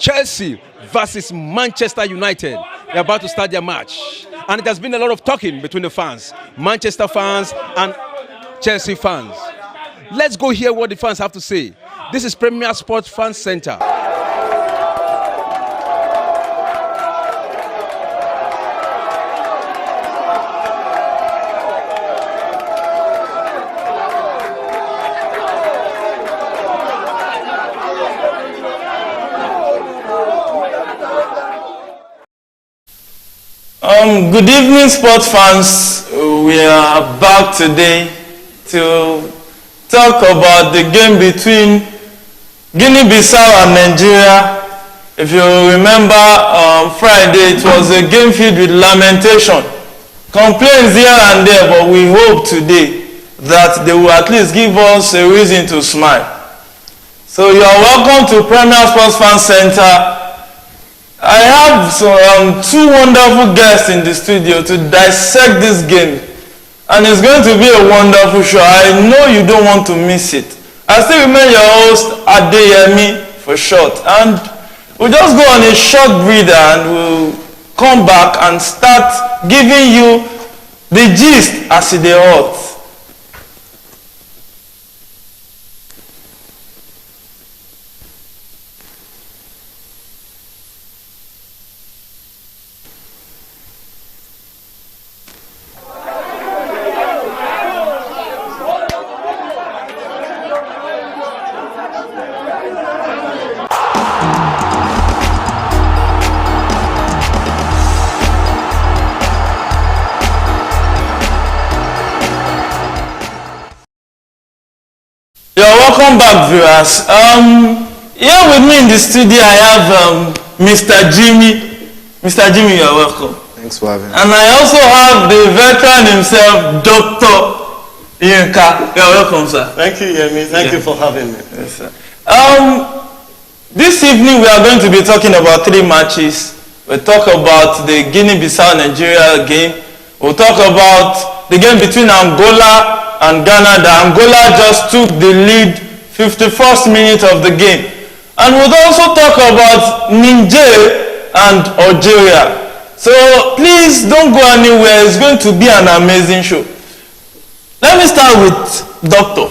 Chelsea versus Manchester United. They're about to start their match. And it has been a lot of talking between the fans, Manchester fans and Chelsea fans. Let's go hear what the fans have to say. This is Premier Sports Fan Center. Good evening, sports fans. We are back today to talk about the game between Guinea-Bissau and Nigeria. If you remember, on Friday it was a game filled with lamentation, complaints here and there, but we hope today that they will at least give us a reason to smile. So you are welcome to Premier Sports Fan Center. I have two wonderful guests in the studio to dissect this game, and it's going to be a wonderful show. I know you don't want to miss it. I still remain your host, Adeyemi for short, and we'll just go on a short breather and we'll come back and start giving you the gist as it is hot. You're welcome back, viewers. Here with me in the studio I have Mr. Jimmy. Mr. Jimmy, you're welcome. Thanks for having me. And I also have the veteran himself, Dr. Yinka. You're welcome, sir. Thank you, Yemi. Thank you for having me. Yes, sir. This evening we are going to be talking about three matches. We'll talk about the Guinea-Bissau-Nigeria game. We'll talk about the game between Angola and Ghana. Angola just took the lead 51st minute of the game. And we'll also talk about Niger and Algeria. So please don't go anywhere. It's going to be an amazing show. Let me start with Doctor.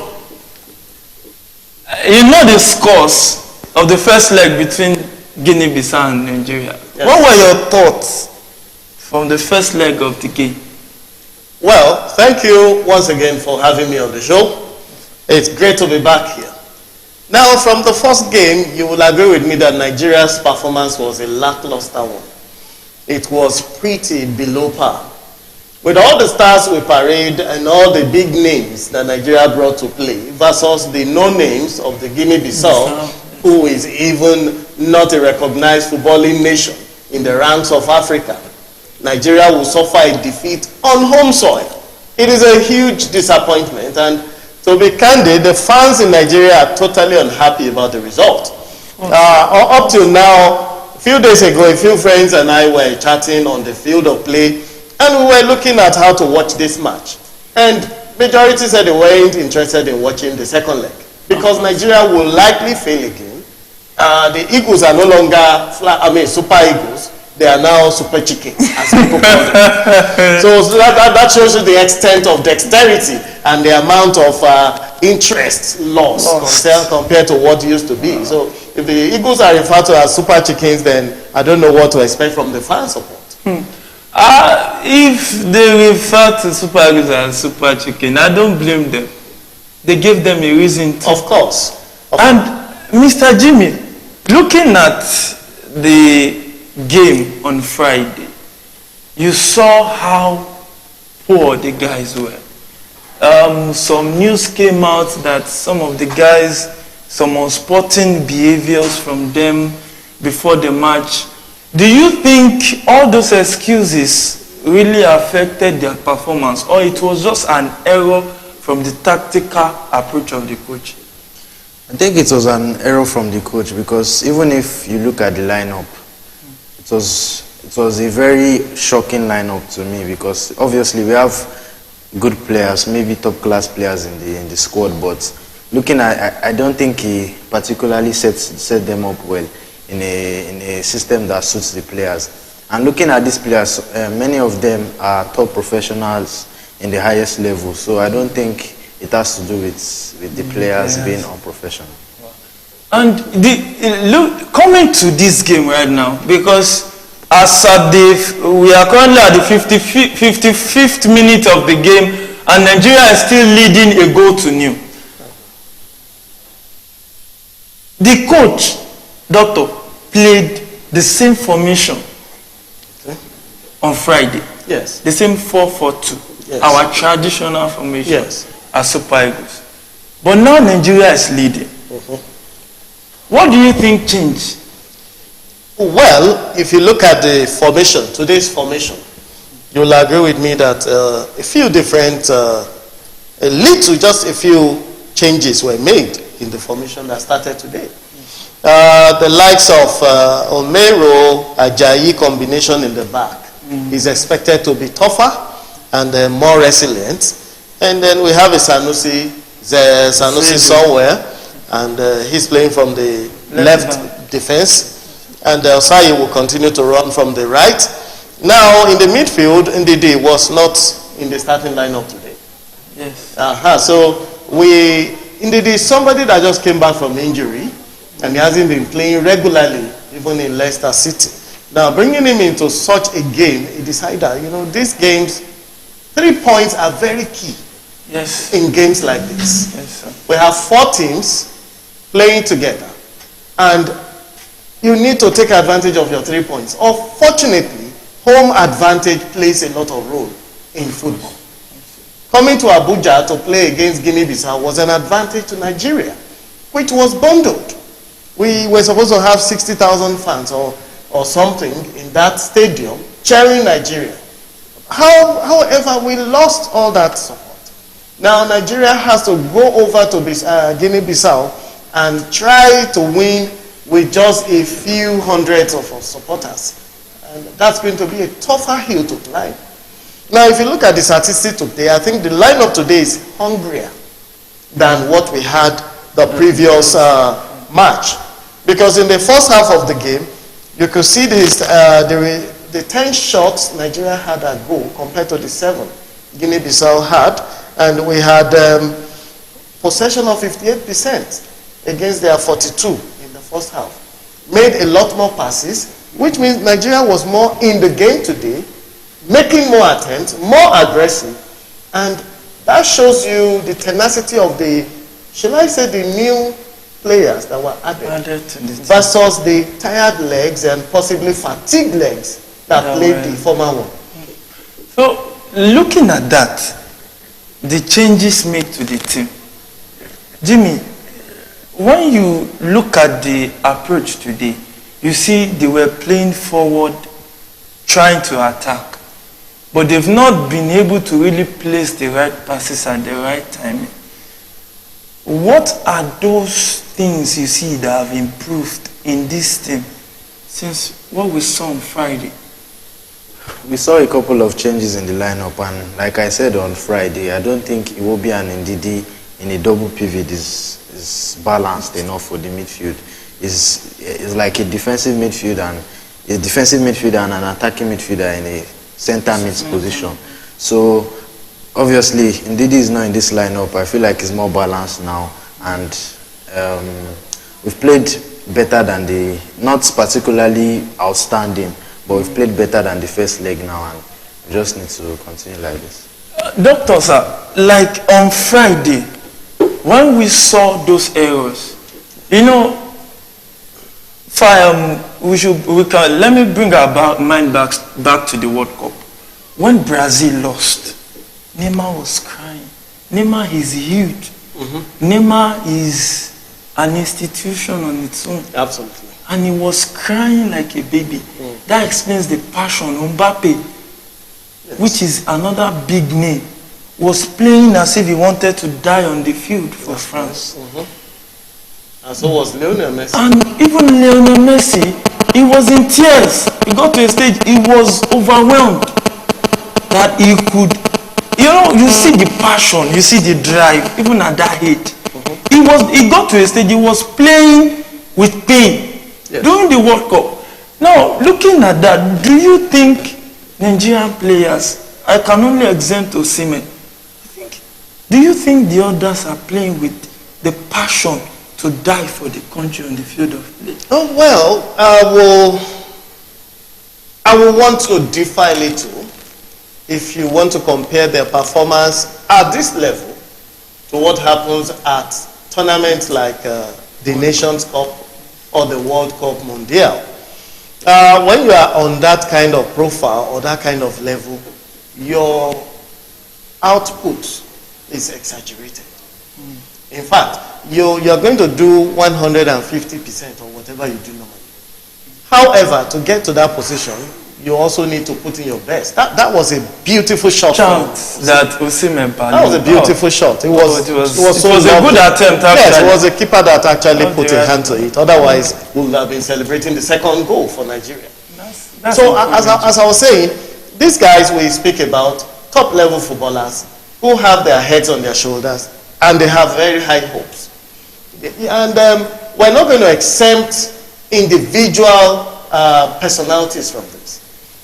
You know the scores of the first leg between Guinea-Bissau and Nigeria. Yes. What were your thoughts from the first leg of the game? Well, thank you once again for having me on the show. It's great to be back here. Now, from the first game, you will agree with me that Nigeria's performance was a lackluster one. It was pretty below par. With all the stars we parade and all the big names that Nigeria brought to play versus the no-names of the Guinea-Bissau, who is even not a recognized footballing nation in the ranks of Africa, Nigeria will suffer a defeat on home soil. It is a huge disappointment, and to be candid, the fans in Nigeria are totally unhappy about the result. Up till now, a few days ago, a few friends and I were chatting on the field of play, and we were looking at how to watch this match. And majority said they weren't interested in watching the second leg because Nigeria will likely fail again. The Eagles are no longer Super Eagles. They are now Super Chickens, as people call them. So that shows you the extent of dexterity and the amount of interest lost compared to what used to be. So if the Eagles are referred to as Super Chickens, then I don't know what to expect from the fan support. If they refer to Super Eagles as Super Chicken, I don't blame them. They gave them a reason to. Of course. And Mr. Jimmy, looking at the game on Friday, you saw how poor the guys were. Some news came out that some of the guys, some unsporting behaviors from them before the match. Do you think all those excuses really affected their performance, or it was just an error from the tactical approach of the coach? I think it was an error from the coach, because even if you look at the lineup, it was a very shocking lineup to me, because obviously we have good players, maybe top class players in the squad, but looking at, I don't think he particularly set them up well in a system that suits the players. And looking at these players, many of them are top professionals in the highest level. So I don't think it has to do with the players being unprofessional. And coming to this game right now, because as we are currently at the 55th minute of the game, and Nigeria is still leading a goal to nil. The coach, Doctor, played the same formation on Friday. Yes. The same 4-4-2. Yes. Our traditional formation. Yes. As Super Eagles. But now Nigeria is leading. What do you think changed? Well, if you look at the formation, today's formation, you'll agree with me that a few different, just a few changes were made in the formation that started today. The likes of Omero, Ajayi combination in the back is expected to be tougher and more resilient. And then we have a Sanusi somewhere, and he's playing from the left defense. And Osayi will continue to run from the right. Now, in the midfield, Ndidi was not in the starting lineup today. Yes. So, Ndidi is somebody that just came back from injury, and he hasn't been playing regularly, even in Leicester City. Now, bringing him into such a game, he decided, these games, 3 points are very key. Yes. In games like this. Yes, sir. We have 4 teams playing together, and you need to take advantage of your 3 points. Unfortunately, home advantage plays a lot of role in football. Coming to Abuja to play against Guinea-Bissau was an advantage to Nigeria, which was bundled. We were supposed to have 60,000 fans or something in that stadium cheering Nigeria. However, we lost all that support. Now Nigeria has to go over to Guinea-Bissau and try to win with just a few hundreds of supporters. And that's going to be a tougher hill to climb. Now, if you look at the statistics today, I think the lineup today is hungrier than what we had the previous match. Because in the first half of the game, you could see the 10 shots Nigeria had at goal compared to the 7 Guinea-Bissau had. And we had possession of 58% against their 42 in the first half. Made a lot more passes, which means Nigeria was more in the game today, making more attempts, more aggressive. And that shows you the tenacity of the, shall I say, the new players that were added versus the tired legs and possibly fatigued legs that played the former one. So, looking at that, the changes made to the team. Jimmy, when you look at the approach today, you see they were playing forward, trying to attack. But they've not been able to really place the right passes at the right time. What are those things you see that have improved in this team since what we saw on Friday? We saw a couple of changes in the lineup, and like I said on Friday, I don't think Iwobi and Ndidi in a double pivot is balanced enough for the midfield. It's like a defensive midfielder and an attacking midfielder in a center mid position. So obviously Ndidi is not in this lineup. I feel like it's more balanced now, and we've played better than not particularly outstanding, but we've played better than the first leg now, and we just need to continue like this. Doctor, sir, like on Friday, when we saw those errors, let me bring our mind back to the World Cup. When Brazil lost, Neymar was crying. Neymar is huge. Neymar is an institution on its own. Absolutely. And he was crying like a baby. That explains the passion. Mbappe, which is another big name, was playing as if he wanted to die on the field for France. And so was Lionel Messi. And even Lionel Messi, he was in tears. He got to a stage, he was overwhelmed that he could, you see the passion, you see the drive, even at that age. He got to a stage, he was playing with pain. during the World Cup. Now, looking at that, do you think Nigerian players, I can only exempt Osimhen, do you think the others are playing with the passion to die for the country on the field of play? Oh, well, I will want to differ a little if you want to compare their performance at this level to what happens at tournaments like the Nations Cup or the World Cup Mondial. When you are on that kind of profile or that kind of level, your output is exaggerated. In fact, you're going to do 150% or whatever you do normally. However, to get to that position, you also need to put in your best. That was a beautiful shot. That Osimhen. That was a beautiful shot. It was a good attempt. Yes, it was a keeper that actually put a hand to it. Otherwise, we would have been celebrating the second goal for Nigeria. So, as I was saying, these guys we speak about, top level footballers who have their heads on their shoulders and they have very high hopes. And we're not going to exempt individual personalities from this.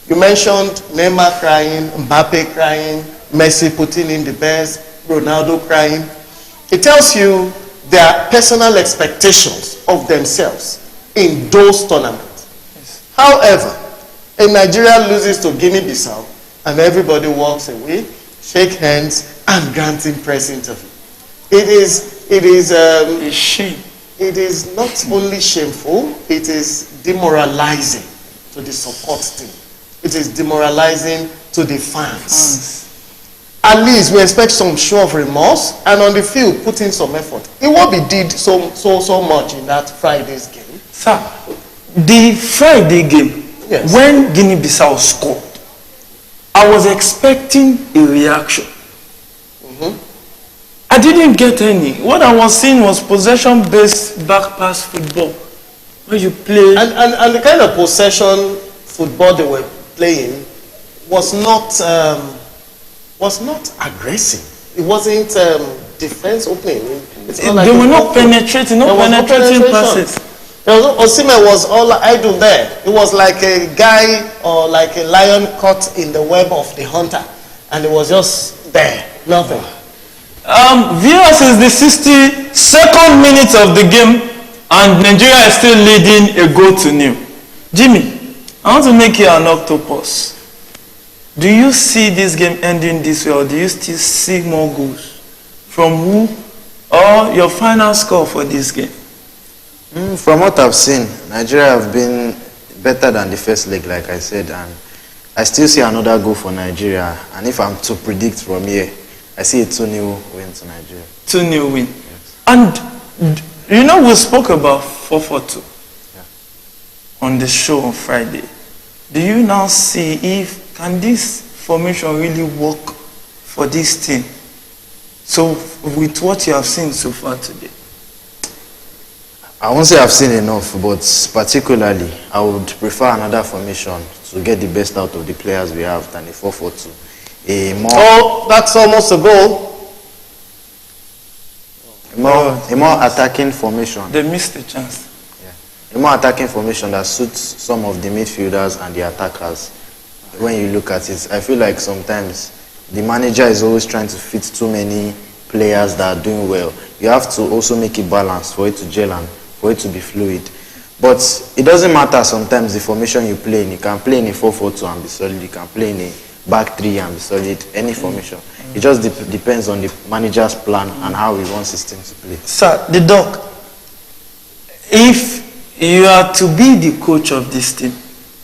You mentioned Neymar crying, Mbappe crying, Messi putting in the best, Ronaldo crying. It tells you their personal expectations of themselves in those tournaments. Yes. However, if Nigeria loses to Guinea-Bissau and everybody walks away, shake hands and grant him press interview. It is a shame. It is not only shameful, it is demoralizing to the support team. It is demoralizing to the fans. At least we expect some show of remorse and on the field put in some effort. It won't be did so much in that Friday's game. Sir, the Friday game, yes, when Guinea-Bissau scored, I was expecting a reaction. I didn't get any. What I was seeing was possession-based back pass football, where you play. And the kind of possession football they were playing was not aggressive. It wasn't defense opening. They were not penetrating, penetrating passes. Osimhen was all idle there. It was like a guy or like a lion caught in the web of the hunter, and it was just there, nothing. Viewers, is the 62nd minute of the game, and Nigeria is still leading a goal to nil. Jimmy, I want to make you an octopus. Do you see this game ending this way, or do you still see more goals? From who? Or your final score for this game? From what I've seen, Nigeria have been better than the first leg, like I said, and I still see another goal for Nigeria. And if I'm to predict from here, I see a 2-0 win to Nigeria. 2-0 win. Yes. And you know, we spoke about 4-4-2 on the show on Friday. Do you now see if can this formation really work for this team? So with what you have seen so far today? I won't say I've seen enough, but particularly I would prefer another formation to get the best out of the players we have than a 4-4-2. That's almost a goal. A more attacking formation. They missed the chance. Yeah. A more attacking formation that suits some of the midfielders and the attackers. When you look at it, I feel like sometimes the manager is always trying to fit too many players that are doing well. You have to also make it balanced for it to gel and for it to be fluid. But it doesn't matter sometimes the formation you play in. You can play in a 4-4-2 and be solid. You can play in a back three and be solid. Any formation. It just depends on the manager's plan and how he wants his team to play. Sir, the doc, if you are to be the coach of this team,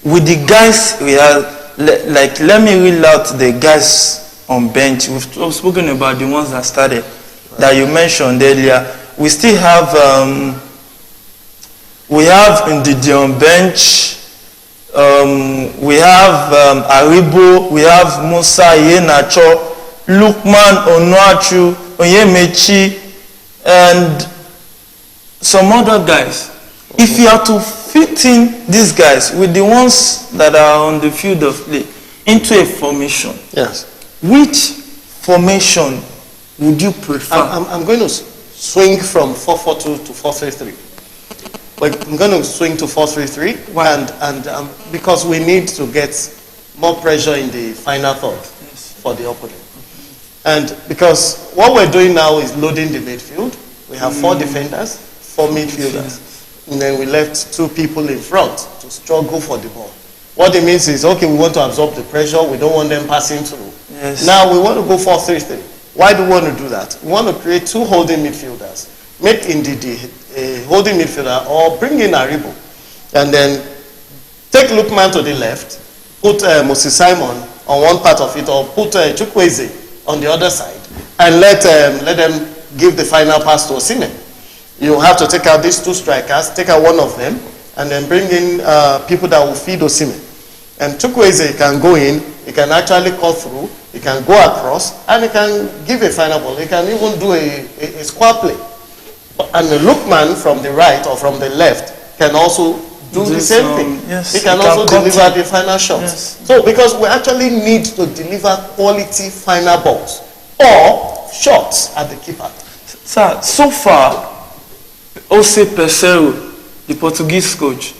with the guys we are, like, let me read out the guys on bench. We've spoken about the ones that started, that you mentioned earlier. We still have Ndidi on bench. We have Aribo. We have Musa Yenacho, Lukman Onuachu, Onyemechi, and some other guys. If you are to fit in these guys with the ones that are on the field of play into a formation, yes, which formation would you prefer? I'm going to swing from 4-4-2 to 4-3-3. I'm going to swing to 4-3-3. Why? And because we need to get more pressure in the final third for the opponent. And because what we're doing now is loading the midfield. We have 4 defenders, 4 midfielders. And then we left 2 people in front to struggle for the ball. What it means is, okay, we want to absorb the pressure. We don't want them passing through. Yes. Now we want to go 4-3-3. Why do we want to do that? We want to create 2 holding midfielders. Make Ndidi a holding midfielder or bring in Aribo. And then take Lukman to the left, put Moses Simon on one part of it, or put Chukwueze on the other side, and let them give the final pass to Osimhen. You have to take out these 2 strikers, take out one of them, and then bring in people that will feed Osimhen. And Chukwueze can go in, he can actually cut through, he can go across, and he can give a final ball. He can even do a square play. And the Lukman from the right or from the left can also do the same thing. Yes, he can also deliver the final shot. Yes. So because we actually need to deliver quality final balls or shots at the keeper. Sir, so far, Jose Peseiro, the Portuguese coach,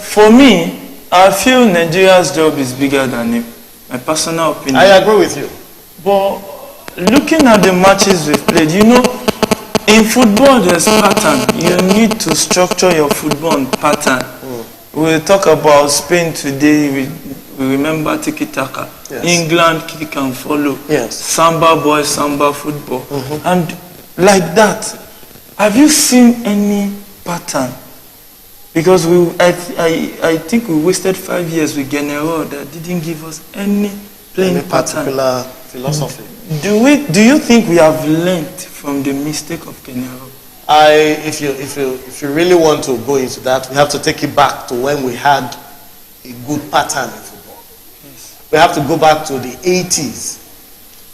for me, I feel Nigeria's job is bigger than him. My personal opinion. I agree with you. But looking at the matches we've played, you know, in football there's pattern. You need to structure your football on pattern. We'll talk about Spain today. We remember tiki-taka. Yes. England, kick and follow. Yes. Samba boys, samba football. And like that, have you seen any pattern? Because I think we wasted 5 years with Guinea-Bissua that didn't give us any playing Any pattern. particular philosophy. Do you think we have learned from the mistake of Guinea-Bissua? If you really want to go into that, we have to take it back to when we had a good pattern in football. Yes. We have to go back to the 80s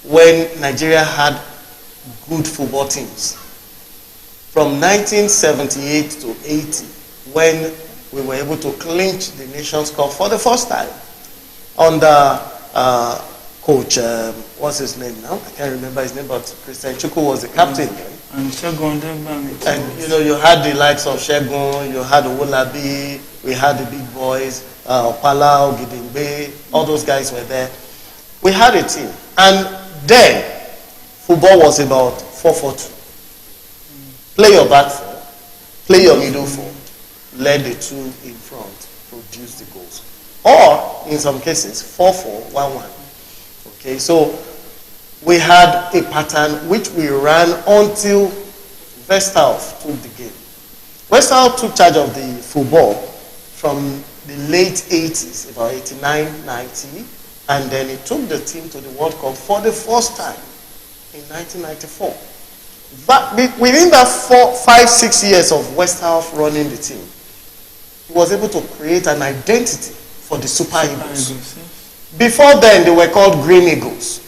when Nigeria had good football teams. From 1978 to 80, when we were able to clinch the Nations Cup for the first time under coach, what's his name now? I can't remember his name, but Christian Chukwu was the captain then. And Shegun Dembami. And you know, you had the likes of Shegun, you had Owolabi, we had the big boys, Opala, Ogidimbe, all those guys were there. We had a team. And then, football was about 4-4-2. Play your back four, play your middle four, let the 2 in front produce the goals. Or, in some cases, 4-4-1-1. Okay, so we had a pattern which we ran until Vesterhoff took the game. Vesterhoff took charge of the football from the late 80s, about 89, 90, and then he took the team to the World Cup for the first time in 1994. But within that 4, 5, 6 years of Vesterhoff running the team, he was able to create an identity for the Super Eagles. Before then, they were called Green Eagles.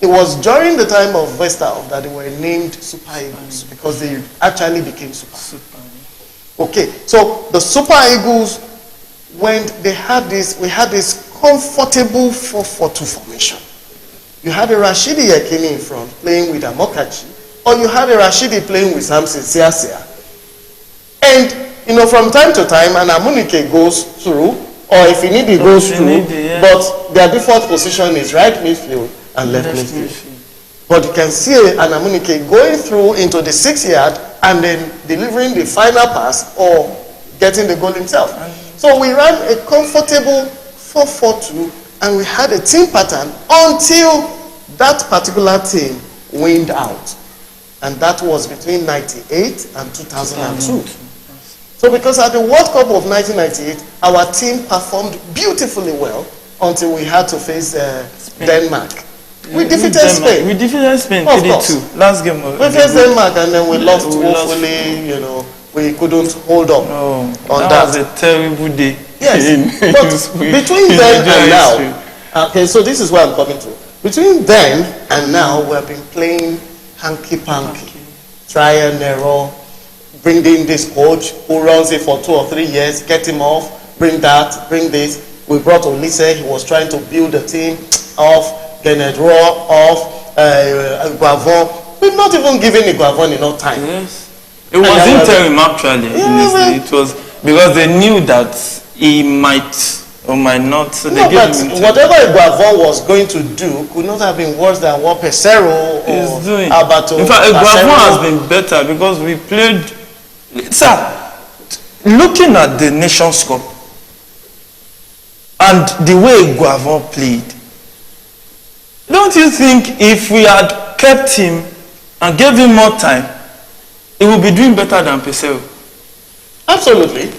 It was during the time of Vesterhoff that they were named Super Eagles because they actually became Super. Okay, so the Super Eagles, when we had this comfortable 4-4-2 formation. You had a Rashidi Yekini in front playing with Amokachi, or you had a Rashidi playing with Samson Siasia. And, you know, from time to time, an Amunike goes through, or if you need it, goes through, but their default position is right midfield and left midfield. But you can see an Amunike going through into the 6-yard and then delivering the final pass or getting the goal himself. So we ran a comfortable 4-4-2 and we had a team pattern until that particular team winned out. And that was between 98 and 2002. So because at the World Cup of 1998, our team performed beautifully well until we had to face Denmark. We defeated Spain. We defeated Spain 3-2. Last game. We faced Denmark and then we lost woefully, you know. We couldn't hold up on that. That was a terrible day. Yes, but between then and now, okay, so this is where I'm coming to. Between then and now, we have been playing hanky-panky, try and error, bring in this coach who runs it for 2 or 3 years, get him off, bring that, bring this. We brought Olise, he was trying to build a team of Guinea-Bissua, of Iguavon. We've not even given Iguavon enough time. Yes. It was interim actually. It was because they knew that he might or might not. So they gave him interim. Whatever Iguavon was going to do could not have been worse than what Pesero is doing. Alberto. In fact, Iguavon has been better because we played. Sir, looking at the Nations Cup and the way Iguavon played, don't you think if we had kept him and gave him more time, he would be doing better than Pesero? Absolutely.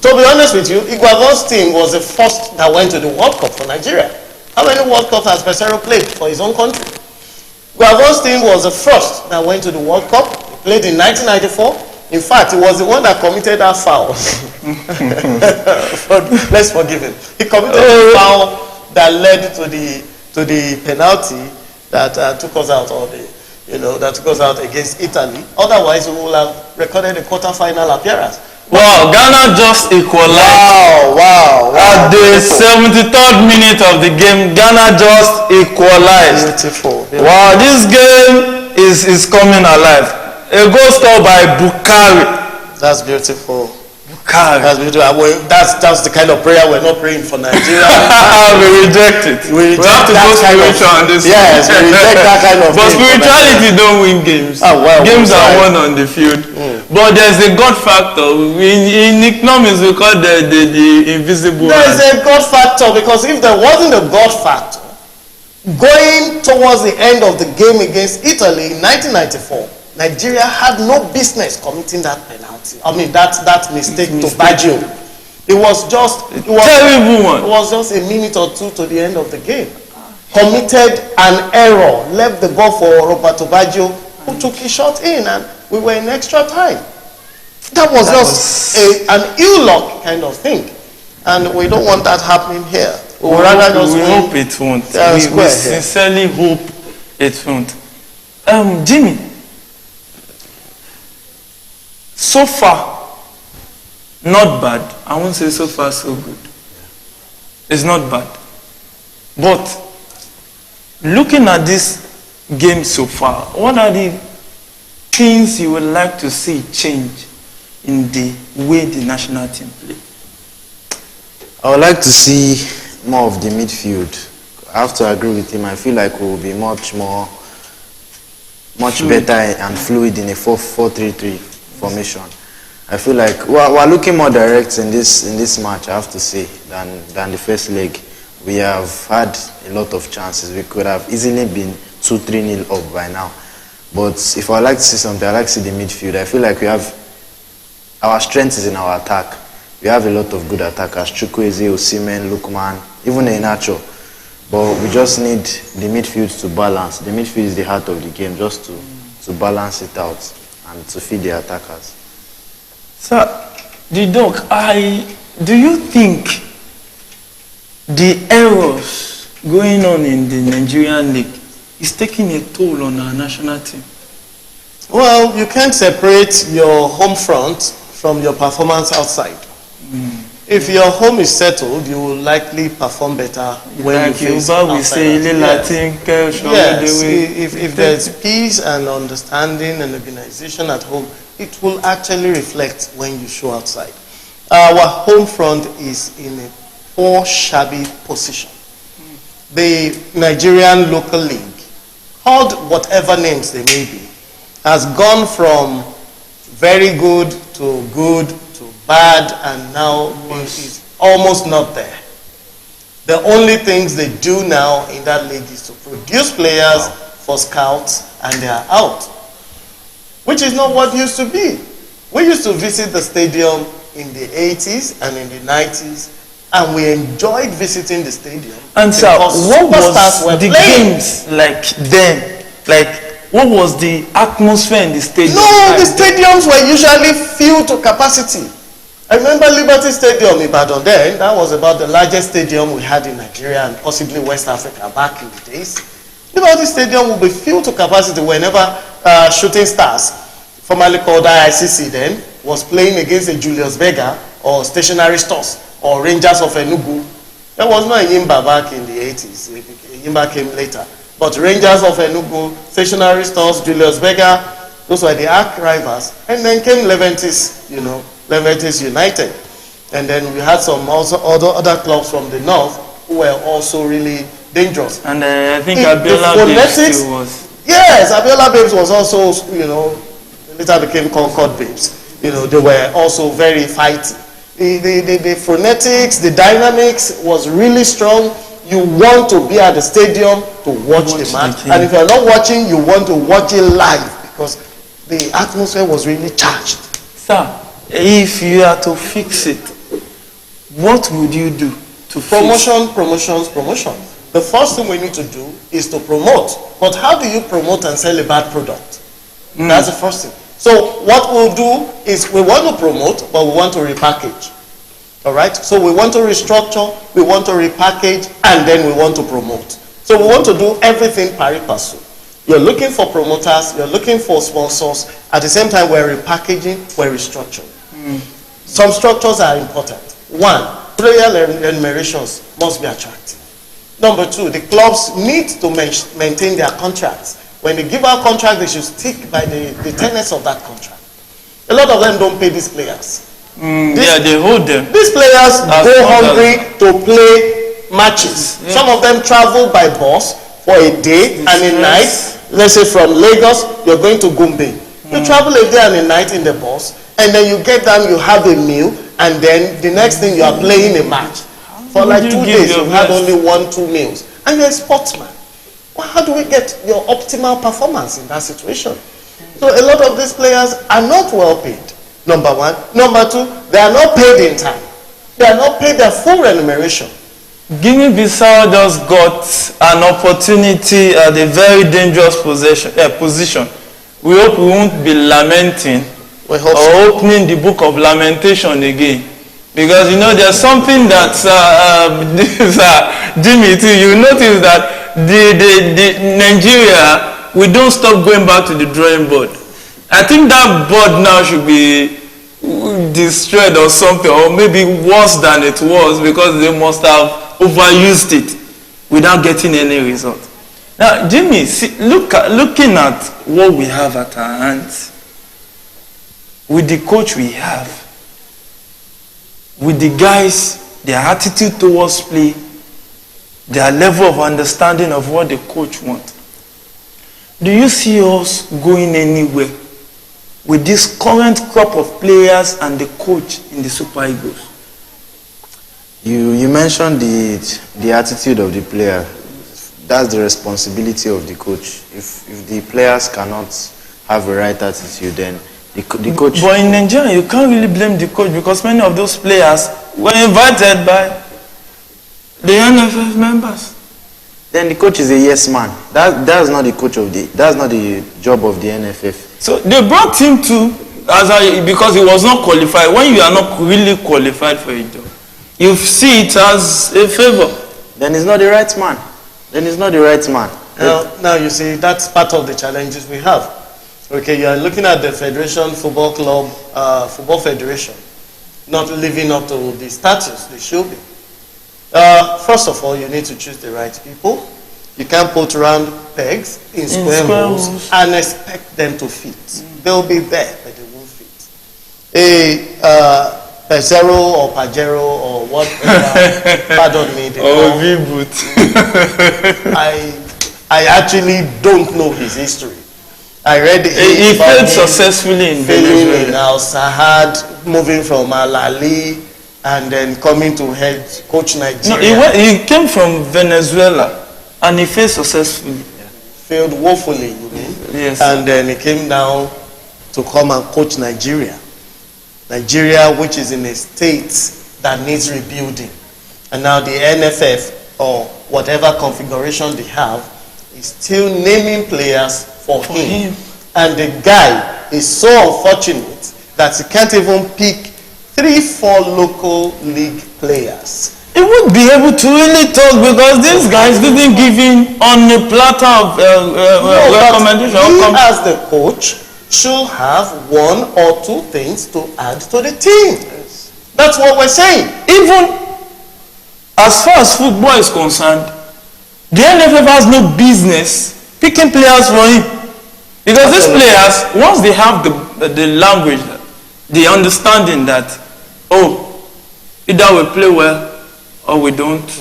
To be honest with you, Iguavon's team was the first that went to the World Cup for Nigeria. How many World Cups has Pesero played for his own country? Iguavon's team was the first that went to the World Cup. He played in 1994. In fact, he was the one that committed that foul. Let's forgive him. He committed a foul that led to the penalty that took us out, or that took us out against Italy. Otherwise, we would have recorded a quarter-final appearance. Wow, Ghana just equalized. Wow. At the 73rd minute of the game, Ghana just equalized. Beautiful. Wow, this game is coming alive. A goal scored by Bukari. That's beautiful. Bukari. That's beautiful. That's the kind of prayer we're not praying for Nigeria. We reject it. We have to go spiritual on this. Yes, we reject that kind of But spirituality don't win games. Games are won on the field. But there's a God factor. In economics, we call the invisible. There's a God factor, because if there wasn't a God factor, going towards the end of the game against Italy in 1994, Nigeria had no business committing that penalty. That mistake to Baggio. It was terrible one. It was just a minute or two to the end of the game. Committed an error, left the ball for Roberto Baggio, who took his shot in, and we were in extra time. That was an ill luck kind of thing, and we don't want that happening here. We hope it won't. We sincerely hope it won't. Jimmy. So far, not bad. I won't say so far so good. It's not bad. But looking at this game so far, what are the things you would like to see change in the way the national team play? I would like to see more of the midfield. I have to agree with him. I feel like we will be much better and fluid in a 4-4-3-3 formation. I feel like we're looking more direct in this match, I have to say, than the first leg. We have had a lot of chances. We could have easily been 2-3-0 up by now. But if I like to see something, I like to see the midfield. I feel like our strength is in our attack. We have a lot of good attackers: Chukwueze, Osimhen, Lookman, even Enacho. But we just need the midfield to balance. The midfield is the heart of the game, just to balance it out and to feed the attackers. Sir, the doc, do you think the errors going on in the Nigerian league is taking a toll on our national team? Well, you can't separate your home front from your performance outside. If your home is settled, you will likely perform better when you face outside. Yes, if there's peace and understanding and organization at home, it will actually reflect when you show outside. Our home front is in a poor, shabby position. The Nigerian local league, called whatever names they may be, has gone from very good to bad, and now is almost not there. The only things they do now in that league is to produce players for scouts, and they are out, which is not what used to be. We used to visit the stadium in the 80s and in the 90s, and we enjoyed visiting the stadium. And so, what was the games like then? Like, what was the atmosphere in the stadium? No, the stadiums were usually filled to capacity. I remember Liberty Stadium in Ibadan then. That was about the largest stadium we had in Nigeria and possibly West Africa back in the days. Liberty Stadium will be filled to capacity whenever Shooting Stars, formerly called IICC then, was playing against a Julius Berger or Stationary Stores or Rangers of Enugu. There was no Yimba back in the 80s. Yimba came later. But Rangers of Enugu, Stationary Stores, Julius Berger, Those were the arch rivals. And then came Leventis, Leventis United. And then we had some also other clubs from the north who were also really dangerous. And I think Abiola Babes too was. Yes, Abiola Babes was also, later became Concord Babes. They were also very fighty. The phonetics, the dynamics was really strong. You want to be at the stadium to watch the match. And if you're not watching, you want to watch it live because the atmosphere was really charged. Sir, if you are to fix it, what would you do to promotions? The first thing we need to do is to promote. But how do you promote and sell a bad product? That's the first thing. So what we'll do is we want to promote, but we want to repackage. All right? So we want to restructure, we want to repackage, and then we want to promote. So we want to do everything pari passu. You're looking for promoters, you're looking for sponsors. At the same time, we're repackaging, we're restructuring. Some structures are important. One, player remunerations must be attractive. Number two, the clubs need to maintain their contracts. When they give out contract, they should stick by the tenets of that contract. A lot of them don't pay these players. They hold them. These players go hungry to play matches. Yeah. Some of them travel by bus for a day and a night. Let's say from Lagos, you're going to Gombe. You travel a day and a night in the bus, and then you get down, you have a meal, and then the next thing you are playing a match. For like 2 days, you've had only 1-2 meals. And you're a sportsman. Well, how do we get your optimal performance in that situation? So a lot of these players are not well paid, number one. Number two, they are not paid in time. They are not paid their full remuneration. Guinea-Bissau just got an opportunity at a very dangerous position. We hope we won't be lamenting or opening the book of lamentation again. Because there's something that Jimmy too, you notice that the Nigeria, we don't stop going back to the drawing board. I think that board now should be destroyed or something, or maybe worse than it was, because they must have overused it without getting any result. Now, Jimmy, looking at what we have at our hands, with the coach we have, with the guys, their attitude towards play, their level of understanding of what the coach wants, do you see us going anywhere with this current crop of players and the coach in the Super Eagles? You mentioned the attitude of the player. That's the responsibility of the coach. If the players cannot have a right attitude, then the coach... But in Nigeria, you can't really blame the coach, because many of those players were invited by the NFF members. Then the coach is a yes man. That's not the coach of that's not the job of the NFF. So they brought him because he was not qualified. When you are not really qualified for a job, you see it as a favor. Then he's not the right man. Now you see, that's part of the challenges we have. Okay, you are looking at the Federation Football Club, Football Federation, not living up to the status they should be. First of all, you need to choose the right people. You can't put round pegs in square holes and expect them to fit. They'll be there, but they won't fit. Pesero or Pajero or whatever, pardon me. I actually don't know his history. I read he failed successfully in Venezuela. In Al Sahad, moving from Al Ali, and then coming to head coach Nigeria. No, he came from Venezuela and he failed successfully. Yeah. Failed woefully, you mean? Yes. And then he came down to come and coach Nigeria. Nigeria, which is in a state that needs rebuilding. And now the NFF, or whatever configuration they have, is still naming players for him. And the guy is so unfortunate that he can't even pick 3-4 local league players. He would be able to really talk, because these guys didn't give him on a platter of recommendation. He, as the coach, should have 1 or 2 things to add to the team. Yes. That's what we're saying. Even as far as football is concerned, the NFF has no business picking players for him. Because these players, once they have the language, the understanding that, either we play well or we don't,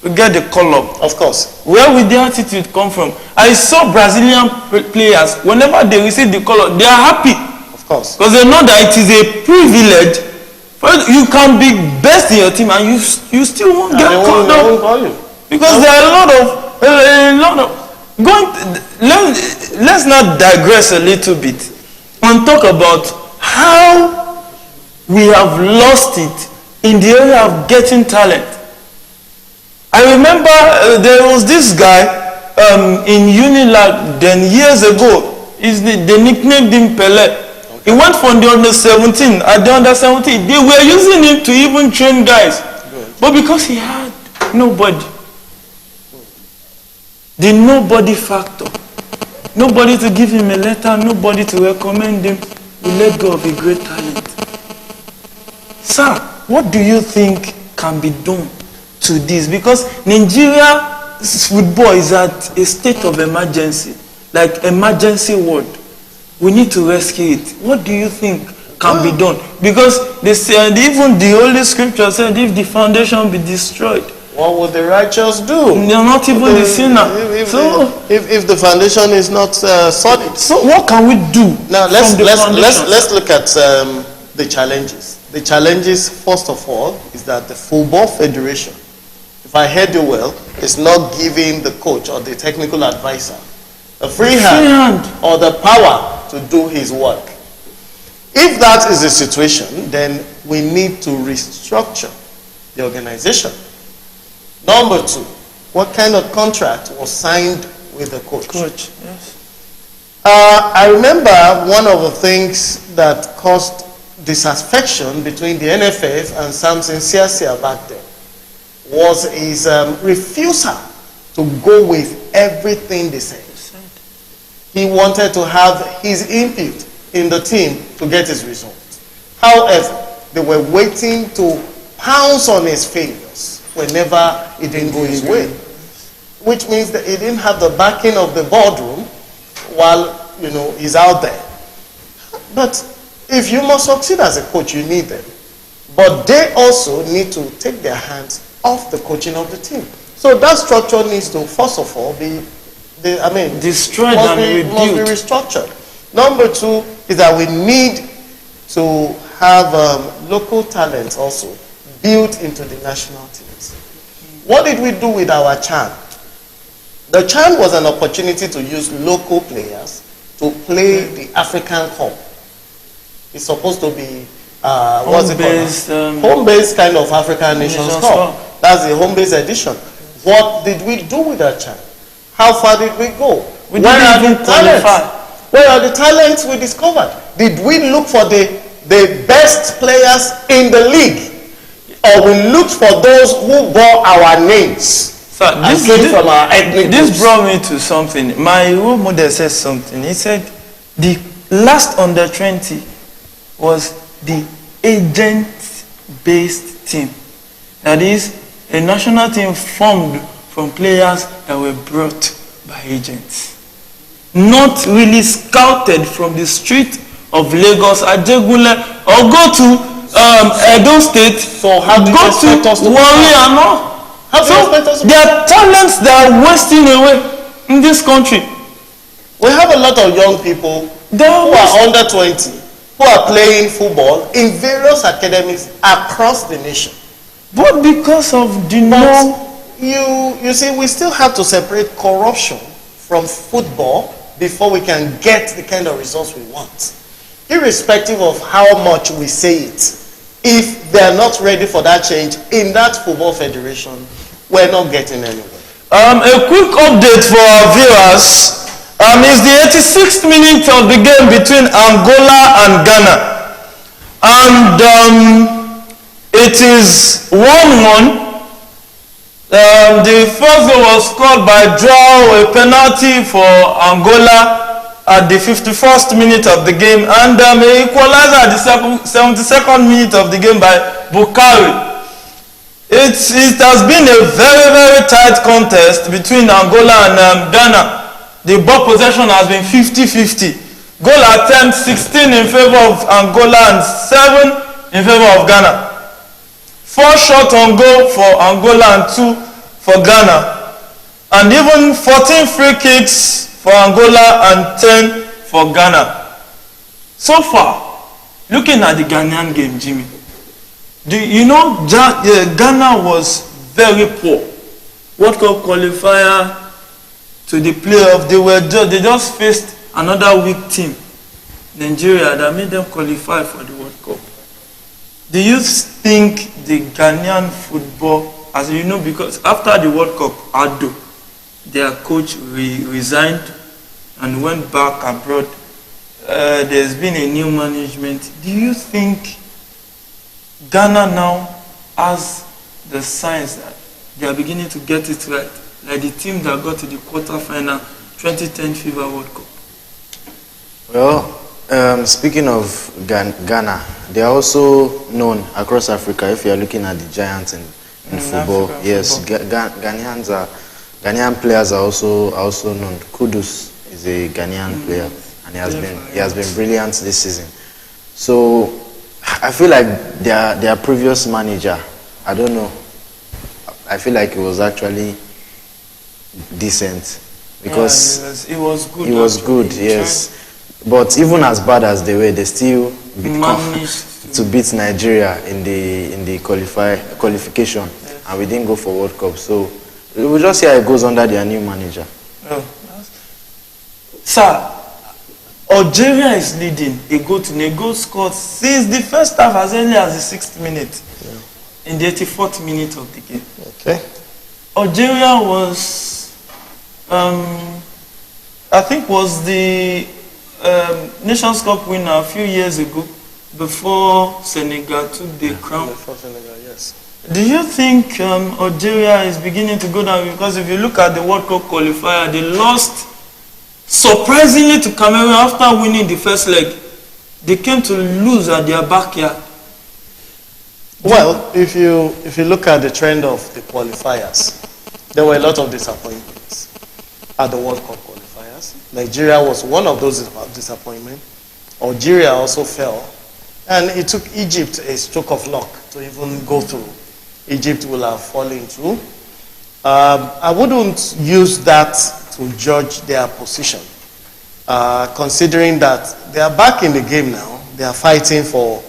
we get the call up. Of course. Where will the attitude come from? I saw Brazilian players, whenever they receive the call up, they are happy. Of course. Because they know that it is a privilege. You can be best in your team and you still won't get called up. Because there are a lot of let's not digress a little bit and talk about how we have lost it in the area of getting talent. I remember there was this guy in Unilag then years ago. They nicknamed him Pele. He went from the under 17. At the under 17, they were using him to even train guys. But because he had nobody, the nobody factor, nobody to give him a letter, nobody to recommend him, we let go of a great talent. Sir, what do you think can be done to this? Because Nigeria's football is at a state of emergency, like emergency ward. We need to rescue it. What do you think can be done? Because they said, even the Holy Scripture said, if the foundation be destroyed, what would the righteous do? They're not even the sinner. If the foundation is not solid. So what can we do? Now let's look at the challenges. The challenges, first of all, is that the Football Federation, if I heard you well, is not giving the coach or the technical advisor a free hand or the power to do his work. If that is the situation, then we need to restructure the organization. Number two, what kind of contract was signed with the coach? Yes. I remember one of the things that caused disaffection between the NFF and Samson Siasia back then was his refusal to go with everything they said. He wanted to have his input in the team to get his results. However, they were waiting to pounce on his failures whenever it didn't go his way, which means that he didn't have the backing of the boardroom while he's out there. But if you must succeed as a coach, you need them. But they also need to take their hands off the coaching of the team. So that structure needs to, first of all, be destroyed and must be restructured. Number two is that we need to have local talents also built into the national teams. What did we do with our CHAN? The CHAN was an opportunity to use local players to play the African Cup. It's supposed to be home-based kind of African Nations Cup. That's the home-based edition. What did we do with that CHAN? How far did we go? Where are the talents? Where are the talents we discovered? Did we look for the best players in the league? Or we looked for those who bore our names? Sir, from our ethnic this groups? brought me to something. My role model said something. He said the last under 20 was the agent-based team. That is, a national team formed from players that were brought by agents. Not really scouted from the street of Lagos, Ajegunle, or go to Edo State, so how do you go expect us to Warri and all. So there are talents that are wasting away in this country. We have a lot of young people who are under 20, who are playing football in various academies across the nation. But because of the you see, we still have to separate corruption from football before we can get the kind of results we want. Irrespective of how much we say it, if they're not ready for that change in that football federation, we're not getting anywhere. A quick update for our viewers. It's the 86th minute of the game between Angola and Ghana. And it is 1-1. The first goal was scored by Joao, a penalty for Angola at the 51st minute of the game, and an equalizer at the 72nd minute of the game by Bukari. It has been a very, very tight contest between Angola and Ghana. the ball possession has been 50-50. Goal attempt 16 in favor of Angola and 7 in favor of Ghana. 4 shots on goal for Angola and 2 for Ghana. And even 14 free kicks for Angola and 10 for Ghana. So far, looking at the Ghanaian game, Jimmy, Ghana was very poor. World Cup qualifier to the playoff, they just faced another weak team, Nigeria, that made them qualify for the World Cup. Do you think the Ghanaian football, as you know, because after the World Cup, Ado, their coach resigned and went back abroad. There's been a new management. Do you think Ghana now has the signs that they are beginning to get it right, like the team that got to the quarterfinal 2010 FIFA World Cup? Well, speaking of Ghana, they are also known across Africa. If you are looking at the giants in football, Africa, yes, Ghanaian players are also known. Kudus is a Ghanaian player, and he has been brilliant this season. So I feel like their previous manager, I don't know, I feel like it was actually decent because it was good. It was good, yes. But even as bad as they were, they still managed to beat Nigeria in the qualification, yes. And we didn't go for World Cup. So we'll just see how it goes under their new manager. Oh. Sir, Algeria is leading a goal scored since the first half as early as the 6th minute. Yeah. In the 84th minute of the game. Okay. Algeria was, I think, was the Nations Cup winner a few years ago before Senegal took the crown. Before Senegal, yes. Do you think Algeria is beginning to go down? Because if you look at the World Cup qualifier, they lost surprisingly to Cameroon after winning the first leg. They came to lose at their backyard. Well, if you look at the trend of the qualifiers, there were a lot of disappointments at the World Cup qualifiers. Nigeria was one of those disappointments. Algeria also fell. And it took Egypt a stroke of luck to even go through. Egypt will have fallen through. I wouldn't use that to judge their position, considering that they are back in the game now. They are fighting for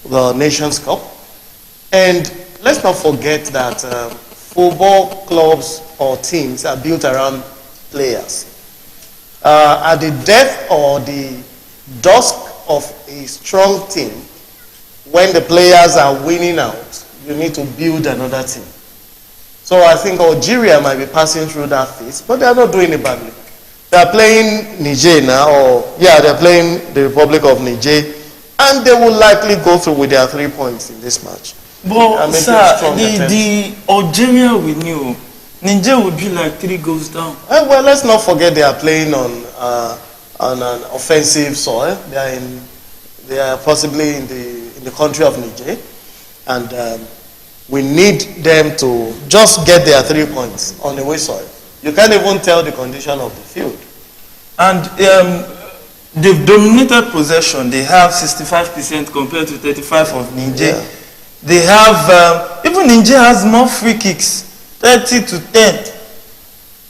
the Nations Cup. And let's not forget that football clubs or teams are built around players. At the death or the dusk of a strong team, when the players are winning out, you need to build another team. So I think Algeria might be passing through that phase, but they are not doing it badly. They are playing Niger now, they're playing the Republic of Niger, and they will likely go through with their 3 points in this match. But sir, the Algeria we knew, Niger would be like 3 goals down. Well, let's not forget they are playing on an offensive soil. They are possibly in the country of Niger, and we need them to just get their 3 points on the away soil. You can't even tell the condition of the field. And they've dominated possession. They have 65% compared to 35% of Niger. Yeah. They have, even Niger has more free kicks, 30-10.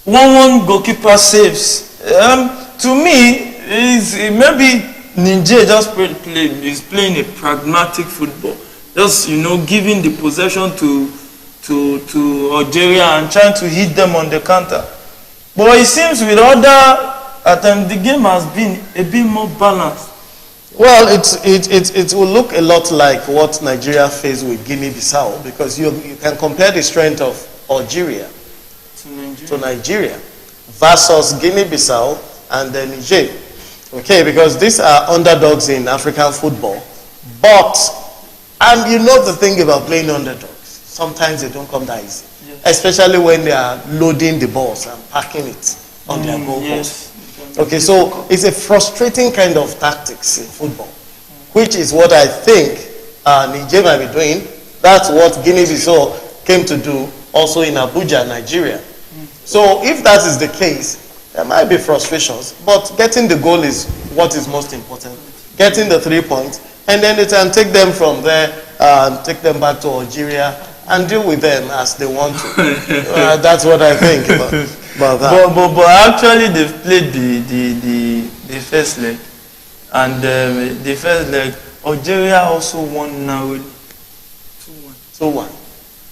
1-1 goalkeeper saves. To me, maybe Niger just is playing a pragmatic football. Just, giving the possession to Algeria and trying to hit them on the counter. But it seems with other attempts, the game has been a bit more balanced. Well, it will look a lot like what Nigeria faced with Guinea-Bissau, because you can compare the strength of Algeria to Nigeria versus Guinea-Bissau and then Niger. Okay, because these are underdogs in African football. But, and you know the thing about playing underdogs, sometimes they don't come that easy. Yes. Especially when they are loading the balls and packing it on their goal post. Okay, so it's a frustrating kind of tactics in football, which is what I think Niger might be doing. That's what Guinea-Bissau came to do also in Abuja, Nigeria. So if that is the case, There might be frustrations, but getting the goal is what is most important. Getting the 3 points, and then they can take them from there, take them back to Algeria, and deal with them as they want to. That's what I think about that. But actually, they've played the first leg, and the first leg, Algeria also won narrowly, 2-1. 2-1.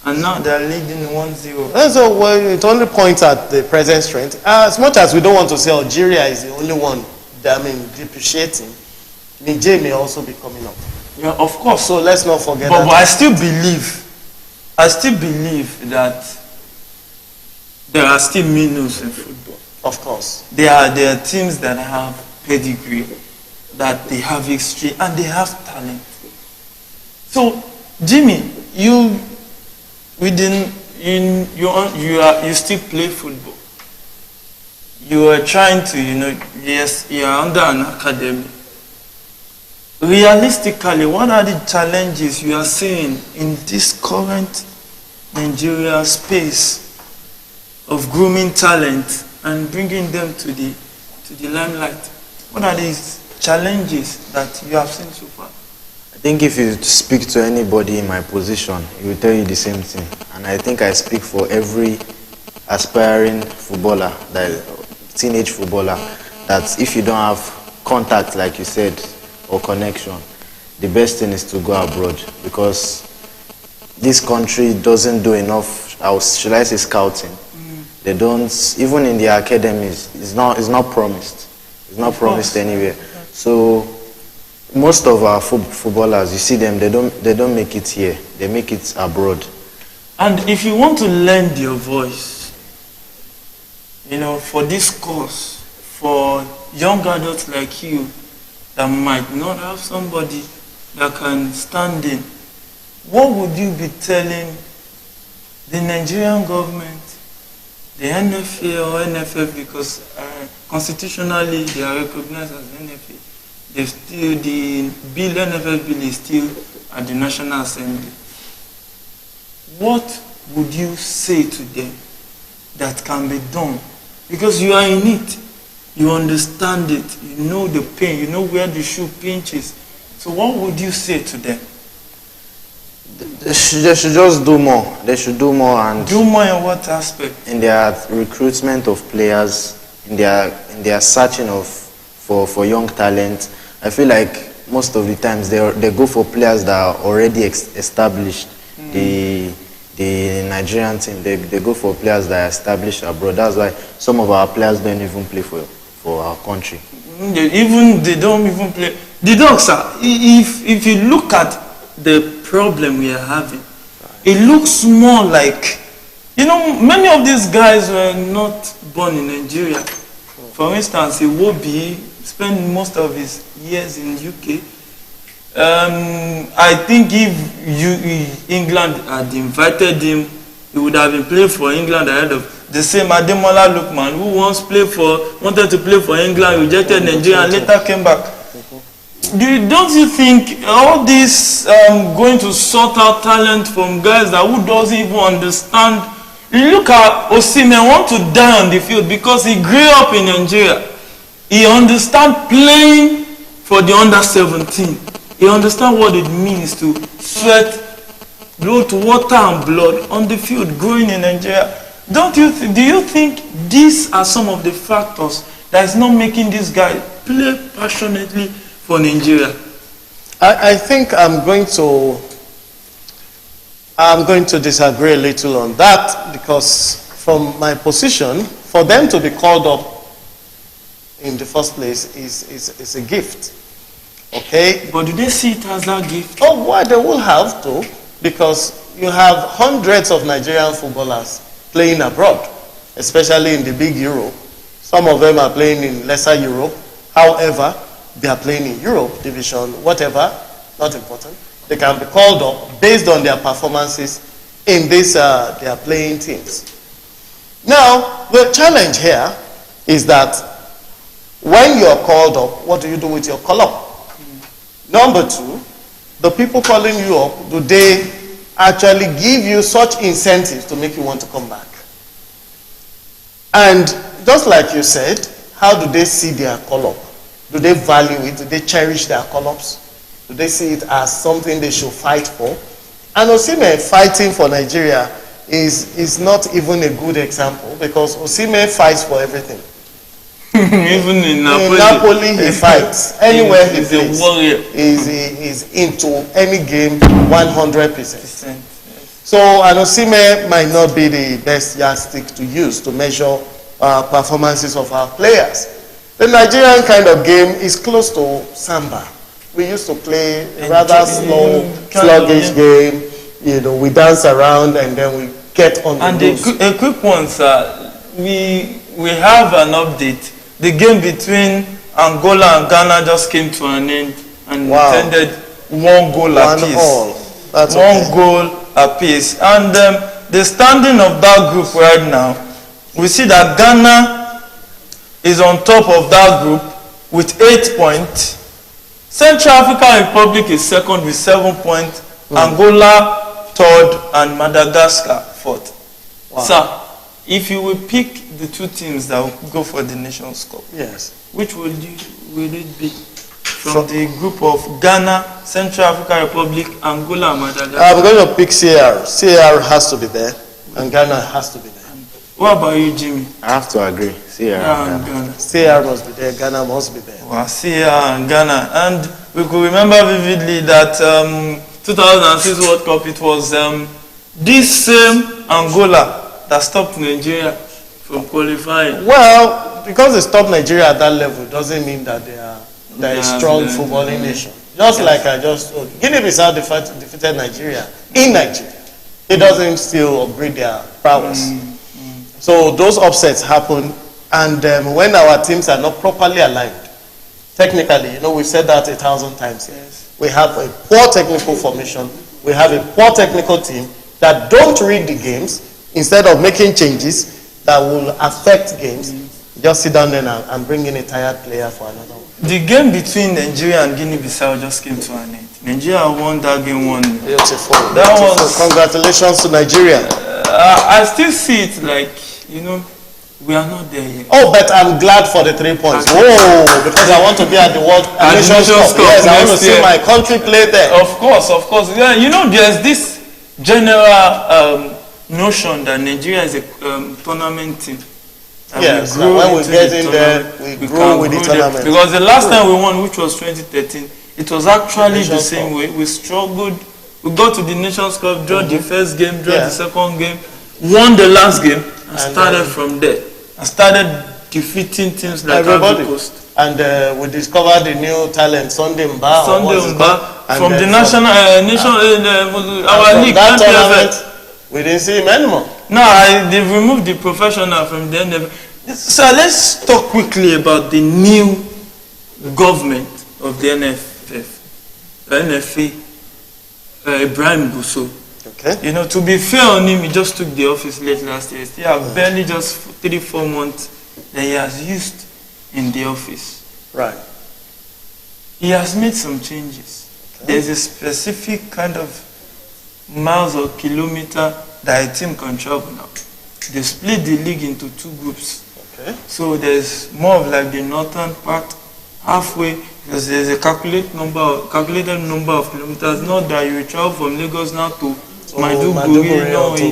And now they're leading 1-0. And so it only points at the present strength. As much as we don't want to say Algeria is the only one, depreciating, Niger may also be coming up. Yeah, of course. So let's not forget but that. But I still believe that there are still minnows in football. Of course. There are teams that have pedigree, that they have history, and they have talent. So, Jimmy, you still play football. You are trying to, yes, you are under an academy. Realistically, what are the challenges you are seeing in this current Nigeria space of grooming talent and bringing them to the limelight? What are these challenges that you have seen so far? I think if you speak to anybody in my position, he will tell you the same thing. And I think I speak for every aspiring footballer, teenage footballer, that if you don't have contact, like you said, or connection, the best thing is to go abroad, because this country doesn't do enough, should I say, scouting. They don't, even in the academies, it's not promised. It's not promised anywhere. So most of our footballers, you see them, they don't make it here. They make it abroad. And if you want to lend your voice, for this course, for young adults like you that might not have somebody that can stand in, what would you be telling the Nigerian government, the NFA or NFF, because constitutionally they are recognized as NFA. The NFF bill is still at the National Assembly. What would you say to them that can be done? Because you are in it, you understand it, you know the pain, you know where the shoe pinches. So what would you say to them? They should just do more. They should do more, and do more in what aspect? In their recruitment of players, in their searching for young talent. I feel like most of the times they go for players that are already established. The Nigerian team, they go for players that are established abroad. That's why some of our players don't even play for our country. They don't even play. The dogs are. If you look at the problem we are having, it looks more like, many of these guys were not born in Nigeria. For instance, Iwobi spent most of his years in UK. I think if England had invited him, he would have been playing for England ahead of the same Ademola Lookman, who wanted to play for England, rejected Nigeria, and later came back. Don't you think all this going to sort out talent from guys who doesn't even understand? You look at Osimhen, want to die on the field because he grew up in Nigeria. He understands playing for the under-17. He understands what it means to sweat, blood, water and blood on the field, growing in Nigeria. Do you think these are some of the factors that is not making this guy play passionately for Nigeria? I think I'm going to disagree a little on that, because from my position, for them to be called up in the first place is a gift. Okay? But do they see it as a gift? Oh, well, they will have to, because you have hundreds of Nigerian footballers playing abroad, especially in the big Europe. Some of them are playing in lesser Europe. However, they are playing in Europe, division, whatever, not important. They can be called up based on their performances in their playing teams. Now, the challenge here is that when you are called up, what do you do with your call-up? Number two, the people calling you up, do they actually give you such incentives to make you want to come back? And just like you said, how do they see their call-up? Do they value it? Do they cherish their call-ups? Do they see it as something they should fight for? And Osimhen fighting for Nigeria is not even a good example, because Osimhen fights for everything. Even in Napoli. In Napoli, he fights. Anywhere he He's plays, a warrior. He's into any game 100%. So, and Osimhen might not be the best yardstick to use to measure performances of our players. The Nigerian kind of game is close to Samba. We used to play a rather slow, sluggish game. You know, we dance around and then we get on the loose. And a quick one, sir. We have an update. The game between Angola and Ghana just came to an end and ended 1 goal apiece. That's one goal apiece. And the standing of that group right now, we see that Ghana is on top of that group with 8 points. Central African Republic is second with 7 points. Angola third and Madagascar fourth. Sir, if you will pick the 2 teams that will go for the Nations Cup, yes, which will it be from the group of Ghana, Central African Republic, Angola, and Madagascar? I'm going to pick CAR. CAR has to be there, and Ghana has to be there. What about you, Jimmy? I have to agree. Ghana. CAR must be there, Ghana must be there. Well, CAR and Ghana. And we could remember vividly that 2006 World Cup, it was this same Angola that stopped Nigeria from qualifying. Well, because they stopped Nigeria at that level doesn't mean that they're a strong footballing nation. Just like I just told you, Guinea-Bissau defeated Nigeria in Nigeria. It doesn't still upgrade their prowess. So those upsets happen, and when our teams are not properly aligned, technically, you know, we've said that 1,000 times. Yes. We have a poor technical formation. We have a poor technical team that don't read the games. Instead of making changes that will affect games, just sit down there and bring in a tired player for another one. The game between Nigeria and Guinea-Bissau just came to an end. Nigeria won that game 1-0. Beautiful. That Beautiful. was, Congratulations to Nigeria. I still see it like, you know, we are not there yet. Oh, but I'm glad for the 3 points. Whoa, because I want to be at the World Nations Cup. Yes, I want to see my country play there. Of course. Yeah, you know, there's this general notion that Nigeria is a tournament team. Yes, when we get in there, we grow with the tournament. Because the last time we won, which was 2013, it was actually the same way. We struggled. We got to the Nations Cup, drew the first game, drew the second game, won the last game, and started from there. And started defeating teams like everybody. Ivory Coast. And we discovered the new talent, Sunday Mba. From the national our league. That tournament, we didn't see him anymore. No, they've removed the professional from the NFF. So let's talk quickly about the new government of the NFA, Ibrahim Bousso. Okay. You know, to be fair on him, he just took the office late last year. He has barely just 3-4 months that he has used in the office. Right. He has made some changes. Okay. There's a specific kind of miles or kilometer that a team can travel now. They split the league into 2 groups. Okay. So there's more of like the northern part, halfway, because there's a calculated number of kilometers. Not that you travel from Lagos now to Maiduguri. No, to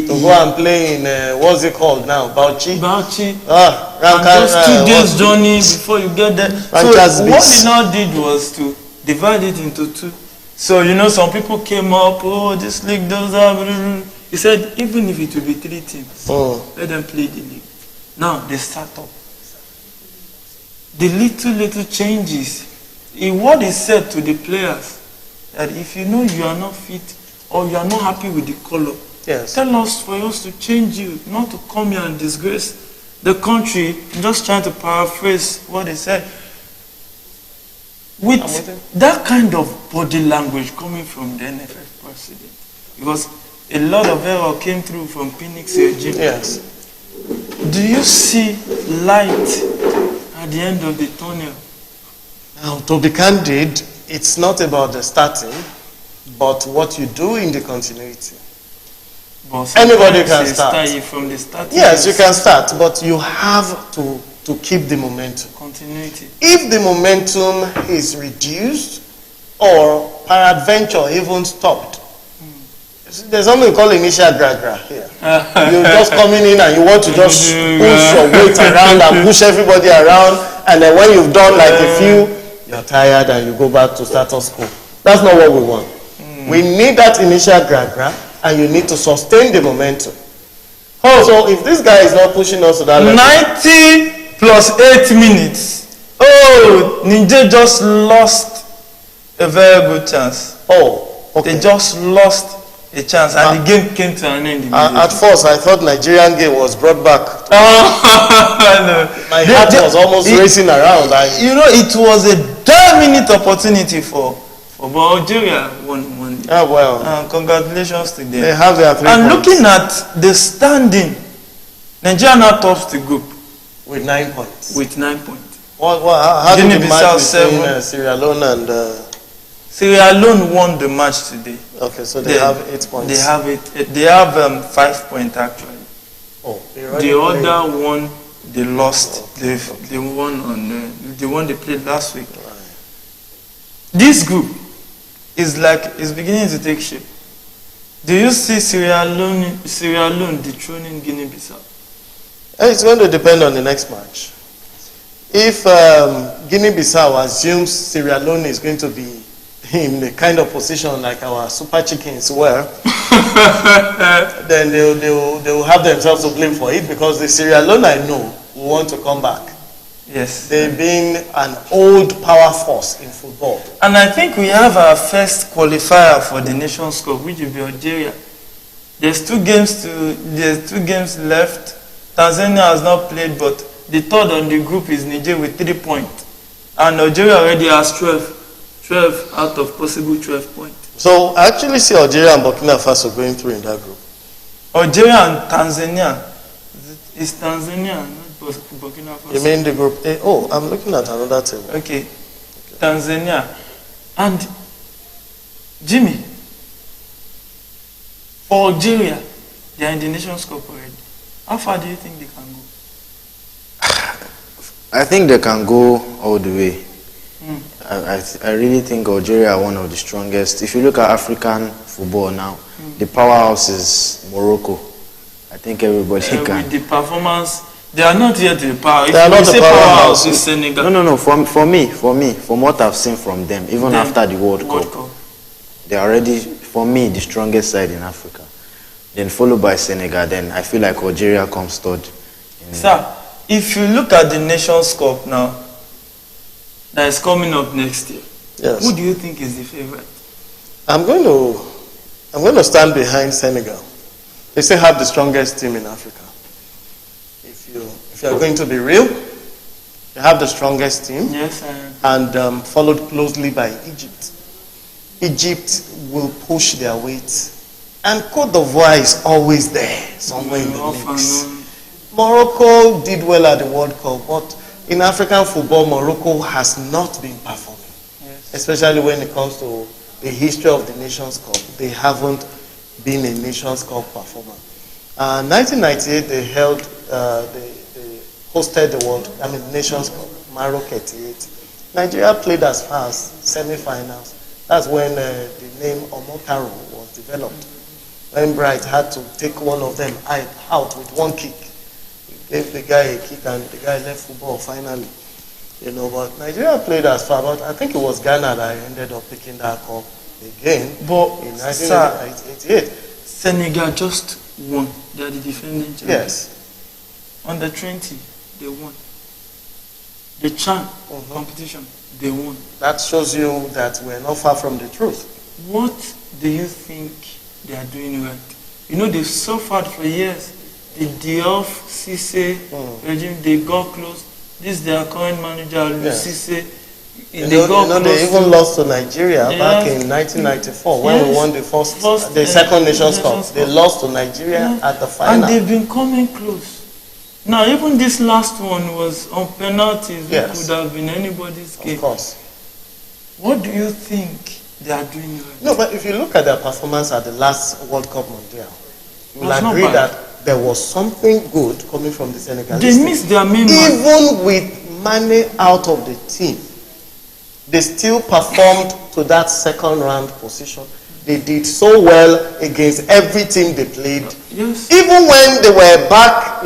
go and play in what's it called now? Bauchi. And just 2 days journey before you get there. So what he now did was to divide it into 2. So, you know, some people came up, oh, this league does that. He said, even if it will be 3 teams, let them play the league. Now, they start up. The little changes. What is said to the players, that if you know you are not fit or you are not happy with the color, tell us for us to change you, not to come here and disgrace the country. I'm just trying to paraphrase what they said. With that kind of body language coming from the NFF president, because a lot of error came through from Phoenix Eugene. Yes. Do you see light at the end of the tunnel? Now, to be candid, it's not about the starting, but what you do in the continuity. But Anybody sometimes can you start. You from the start. Yes, you can start, but you have to keep the momentum. Continuity. If the momentum is reduced or peradventure even stopped, there's something called initial gra here. You're just coming in and you want to just push your weight around and push everybody around, and then when you've done like a few, you're tired and you go back to status quo. That's not what we want. We need that initial gra, and you need to sustain the momentum. So if this guy is not pushing us to that level, 90 plus 8 minutes. Oh, Niger just lost a very good chance. oh, okay. They just lost a chance, and the game came to an end. At first, I thought Nigerian game was brought back. No. My heart was almost racing around. You know, it was a 10-minute opportunity for Algeria won. Oh, well. Congratulations to them. They have their 3 And points. looking at the standing, Nigeria now tops the group With 9 points. with 9 points. How did the Guinea-Bissau match between 7. Sierra Leone and... Sierra Leone won the match today. Okay, so they have 8 points. They have it. They have 5 points actually. Oh, The other one they lost. They won on the one they played last week. This group is beginning to take shape. Do you see Sierra Leone dethroning Guinea-Bissau? It's going to depend on the next match. If Guinea-Bissau assumes Sierra Leone is going to be in the kind of position like our Super Chickens were, then they will have themselves to blame for it, because the Sierra Leone I know will want to come back. Yes. They've been an old power force in football. And I think we have our first qualifier for the Nations Cup, which will be Algeria. There's two games left. Tanzania has not played, but the third on the group is Niger with 3 points. And Algeria already has 12 out of possible 12 points. So I actually see Algeria and Burkina Faso going through in that group. Algeria and Tanzania. Is Tanzania, not Burkina Faso? You mean the group A? Oh, I'm looking at another table. Okay. Tanzania. And Jimmy, for Algeria, they are in the Nations Cup already. How far do you think they can go? I think they can go all the way. I really think Algeria are one of the strongest. If you look at African football now, the powerhouse is Morocco. I think everybody can. With the performance, they are not yet the power. If They are not the powerhouse. is Senegal. No. From what I've seen from them, even after the World Cup, they are already, for me, the strongest side in Africa. Then followed by Senegal. Then I feel like Algeria comes third. Sir, if you look at the Nations Cup now, that is coming up next year, Yes. who do you think is the favorite? I'm going to stand behind Senegal. They still have the strongest team in Africa. If you are going to be real, they have the strongest team. Yes, And followed closely by Egypt. Egypt will push their weight. And Cote d'Ivoire is always there, somewhere in the mix. Morocco did well at the World Cup, but in African football, Morocco has not been performing. Yes. Especially when it comes to the history of the Nations Cup. They haven't been a Nations Cup performer. 1998, they hosted the Nations Cup, Maroc 88. Nigeria played as far as semi-finals. That's when the name Omotaro was developed. When Bright had to take one of them out with one kick. He gave the guy a kick and the guy left football finally. But Nigeria played as far, but I think it was Ghana that ended up picking that cup again in 1988. Senegal just won. They are the defending champions. Yes. Under 20, they won. The CHAN competition, they won. That shows you that we're not far from the truth. What do you think they are doing right? They've suffered for years. The Diouf, Cisse regime, they got close. This is their current manager, Cisse. They even lost to Nigeria back in 1994 when we won the second Nations Cup. They lost to Nigeria at the final. And they've been coming close. Now, even this last one was on penalties. It could have been anybody's game. Of course. What do you think they are doing right? No, but if you look at their performance at the last World Cup Mondial, You will agree that there was something good coming from the Senegalese They team. missed their main man. Even with Mane out of the team, they still performed to that second round position. They did so well against every team they played. Yes. Even when they were back,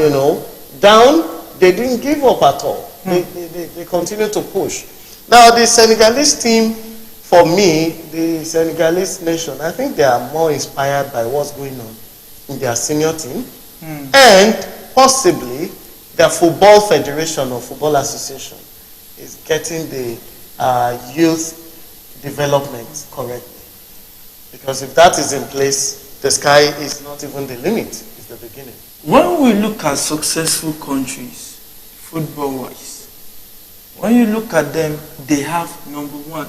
down, they didn't give up at all. They continued to push. Now, the Senegalese team, for me, the Senegalese nation, I think they are more inspired by what's going on in their senior team. And possibly the Football Federation or Football Association is getting the youth development correctly. Because if that is in place, the sky is not even the limit, it's the beginning. When we look at successful countries, football-wise, when you look at them, they have, number one,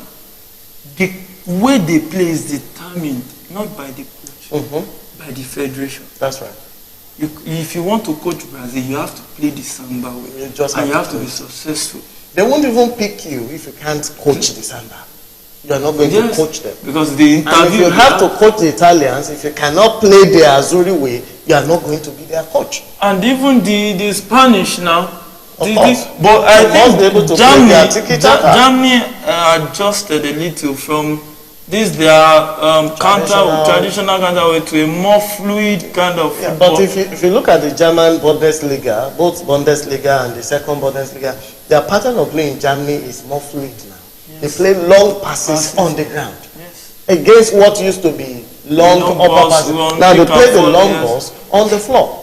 the way they play is determined not by the coach, by the federation. That's right. If you want to coach Brazil, you have to play the samba way, and you have to be successful. They won't even pick you if you can't coach the samba. You are not going to coach them. Because the interview. And if you have to coach the Italians, if you cannot play the Azuri way, you are not going to be their coach. And even the Spanish now. Of course. But I think Germany adjusted a little from this their traditional counter to a more fluid kind of football. But if you look at the German Bundesliga, both Bundesliga and the second Bundesliga, their pattern of play in Germany is more fluid now. Yes. They play long passes on the ground. Yes. Against what used to be long upper passes. Now they play the long balls on the floor.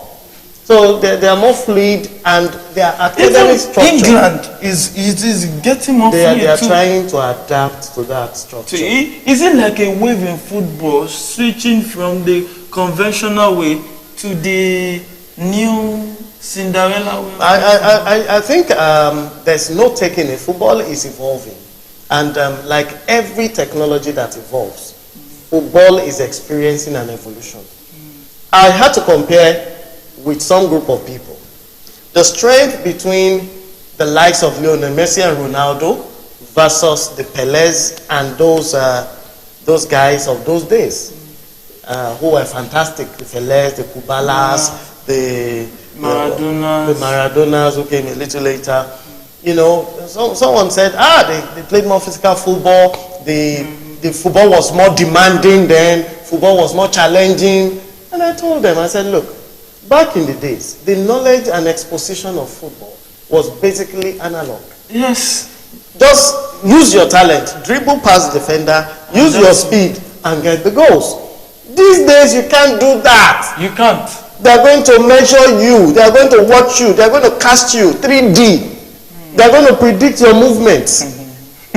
So they are more fluid and their academic structure. England is getting more fluid. They are trying to adapt to that structure. So is it like a wave in football, switching from the conventional way to the new Cinderella way? I think there's no taking it. Football is evolving. And like every technology that evolves, football is experiencing an evolution. I had to compare with some group of people the strength between the likes of Lionel Messi and Ronaldo versus the Pelés and those guys of those days who were fantastic. The Pelés, the Kubalas, the Maradonas who came a little later. Someone said, they played more physical football. The football was more demanding then. Football was more challenging. And I told them, I said, look, back in the days, the knowledge and exposition of football was basically analog. Yes. Just use your talent, dribble past the defender, use your speed, and get the goals. These days, you can't do that. You can't. They're going to measure you. They're going to watch you. They're going to cast you 3D. They're going to predict your movements.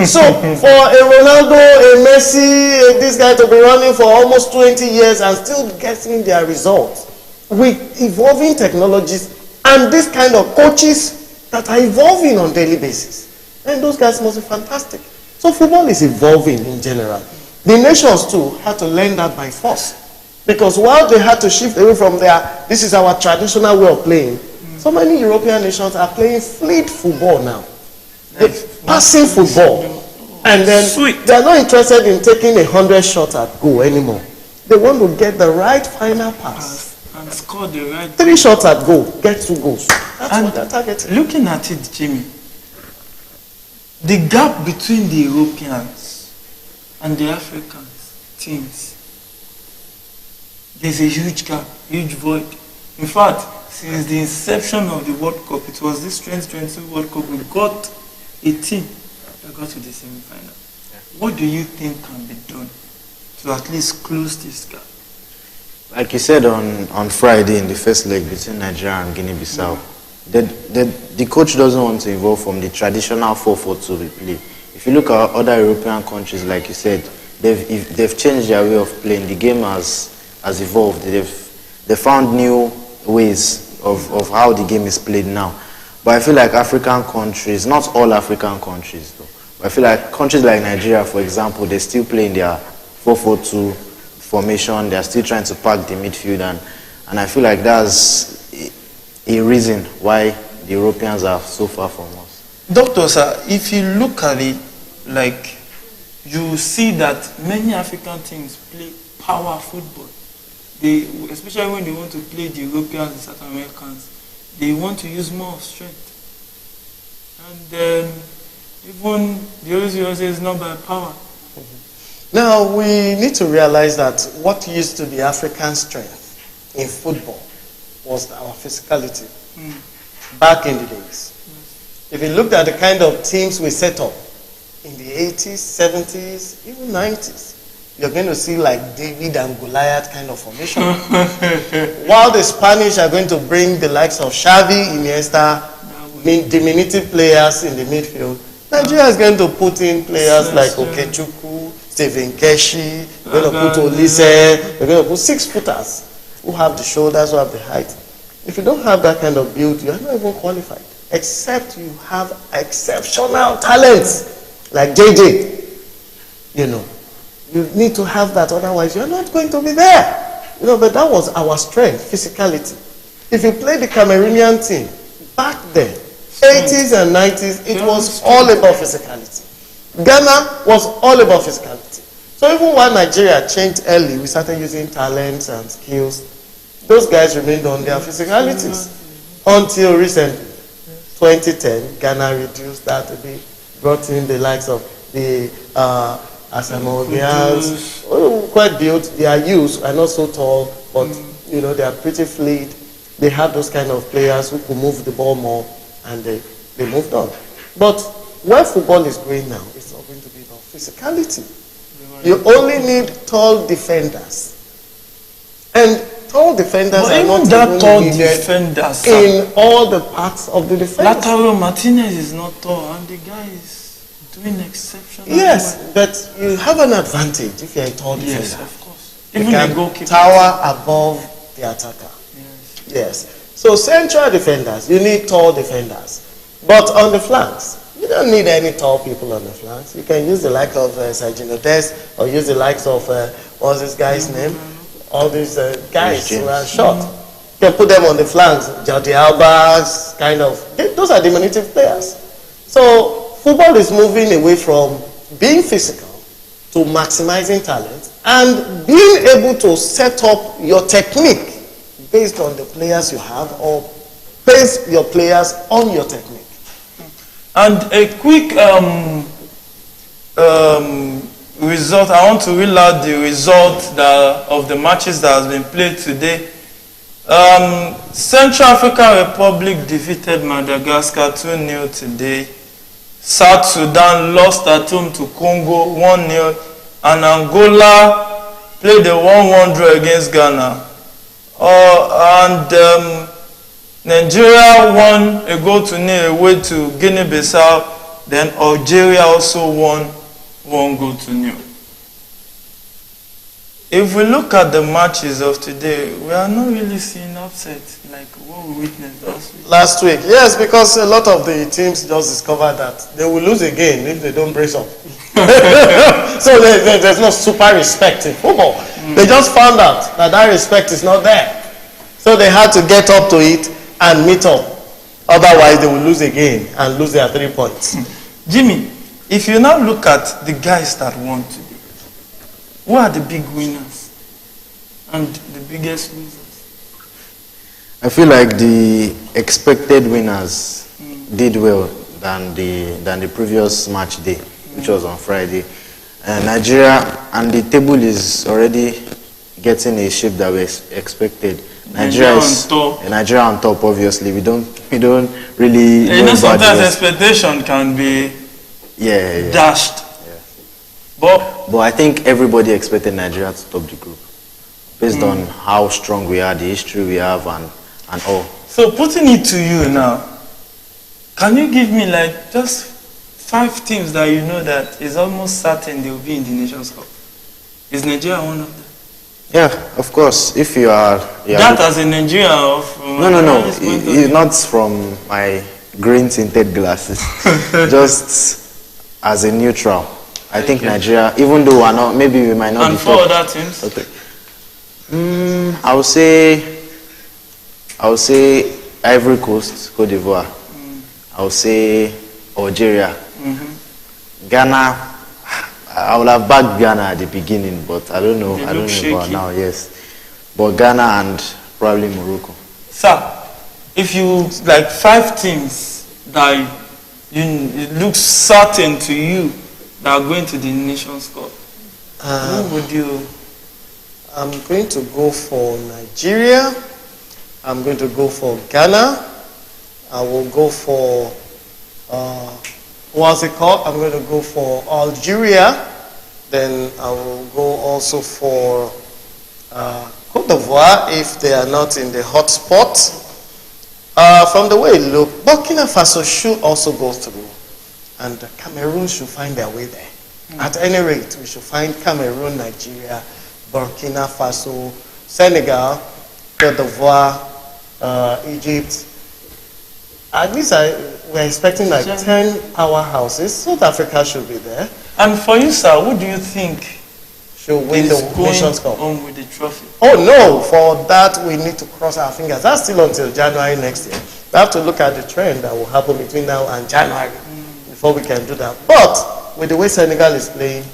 So for a Ronaldo, a Messi, this guy to be running for almost 20 years and still getting their results with evolving technologies and this kind of coaches that are evolving on a daily basis. And those guys must be fantastic. So football is evolving in general. The nations too had to learn that by force. Because while they had to shift away from this is our traditional way of playing, so many European nations are playing fleet football now. Passing football. And then they're not interested in taking 100 shots at goal anymore. They want to get the right final pass. And score the right. 3 shots at goal, get 2 goals. That's what they're targeting. Looking at it, Jimmy, the gap between the Europeans and the African teams, there's a huge gap, huge void. In fact, since the inception of the World Cup, it was this 2022 World Cup, we got a team that got to the semi-final. Yeah. What do you think can be done to at least close this gap? Like you said on Friday in the first leg between Nigeria and Guinea-Bissau, the coach doesn't want to evolve from the traditional 4-4-2 we play. If you look at other European countries, like you said, they've changed their way of playing. The game has evolved. They found new ways of how the game is played now. But I feel like African countries, not all African countries though, but I feel like countries like Nigeria, for example, they still play in their 4-4-2 formation. They're still trying to pack the midfield, and I feel like that's a reason why the Europeans are so far from us. Doctor, sir, if you look at it, like, you see that many African teams play power football. they, especially when they want to play the Europeans and South Americans, they want to use more of strength. And even the OCO says not by power. Now, we need to realize that what used to be African strength in football was our physicality back in the days. If you looked at the kind of teams we set up in the 80s, 70s, even 90s, you're going to see like David and Goliath kind of formation. While the Spanish are going to bring the likes of Xavi, Iniesta, diminutive players in the midfield, Nigeria is going to put in players like Okechukwu, Stephen Keshi, we're going to put Olise, we're going to put 6-footers who have the shoulders, who have the height. If you don't have that kind of build, you are not even qualified, except you have exceptional talents like JJ. You know, you need to have that, otherwise you're not going to be there. You know, but that was our strength, physicality. If you play the Cameroonian team, back then, 80s and 90s, it was all about physicality. Ghana was all about physicality. So even while Nigeria changed early, we started using talents and skills. Those guys remained on their physicalities until recently, 2010, Ghana reduced that a bit, brought in the likes of the Asamoah, quite built. Their youths are not so tall, but you know, they are pretty fleet. They have those kind of players who could move the ball more, and they moved on. But where football is going now, it's not going to be about physicality. You only need tall defenders. And tall defenders are not that tall needed defenders in all the parts of the defense. Lautaro Martinez is not tall, and the guy is doing exceptional. Yes, but you have an advantage if you're a tall defender. Yes, of course. You Even can the goalkeeper tower above the attacker. Yes. So central defenders, you need tall defenders. But on the flanks, you don't need any tall people on the flanks. You can use the likes of Sergio Des, or use the likes of, what's this guy's name? All these guys who are short. You can put them on the flanks. Jordi Alba's kind of, those are diminutive players. So football is moving away from being physical to maximizing talent and being able to set up your technique based on the players you have, or base your players on your technique. And a quick result, I want to read out the result of the matches that has been played today. Central African Republic defeated Madagascar 2-0 today. South Sudan lost at home to Congo 1-0. And Angola played a 1-1 draw against Ghana. Nigeria won a goal to nil away to Guinea-Bissau. Then Algeria also won 1 goal to nil. If we look at the matches of today, we are not really seeing upset like what we witnessed last week. Last week, yes, because a lot of the teams just discovered that they will lose again if they don't brace up. So there's no super respect in football. They just found out that that respect is not there. So they had to get up to it and meet up. Otherwise, they will lose again and lose their 3 points. Jimmy, if you now look at the guys that won today, who are the big winners and the biggest losers? I feel like the expected winners did well than the previous match day, which was on Friday. Nigeria, and the table is already getting a shape that we expected. Nigeria on top, obviously. We don't really. You know, sometimes expectation can be dashed. But I think everybody expected Nigeria to top the group, based on how strong we are, the history we have, and all. So putting it to you now, can you give me like just 5 teams that you know that is almost certain they will be in the Nations Cup? Is Nigeria one of them? Yeah, of course. If you are that as a Nigerian of no, it's not from my green tinted glasses. Just as a neutral. I think Nigeria, even though maybe we might not and be four top. other teams? Okay. I would say Ivory Coast, Cote d'Ivoire. I would say Algeria. Ghana, I would have backed Ghana at the beginning, but I don't know about now, yes. but Ghana and probably Morocco. Sir, if you like 5 teams that it looks certain to you that are going to the Nations Cup, who would you? I'm going to go for Nigeria. I'm going to go for Ghana. I will go for, what's it called? I'm going to go for Algeria. Then I will go also for Côte d'Ivoire if they are not in the hot spot. From the way it looks, Burkina Faso should also go through. And Cameroon should find their way there. At any rate, we should find Cameroon, Nigeria, Burkina Faso, Senegal, Côte d'Ivoire, Egypt. At least we're expecting like 10 powerhouses. South Africa should be there. And for you, sir, who do you think should win the Nations Cup? On with the trophy? Oh no, for that we need to cross our fingers. That's still until January next year. We have to look at the trend that will happen between now and January before we can do that. But with the way Senegal is playing,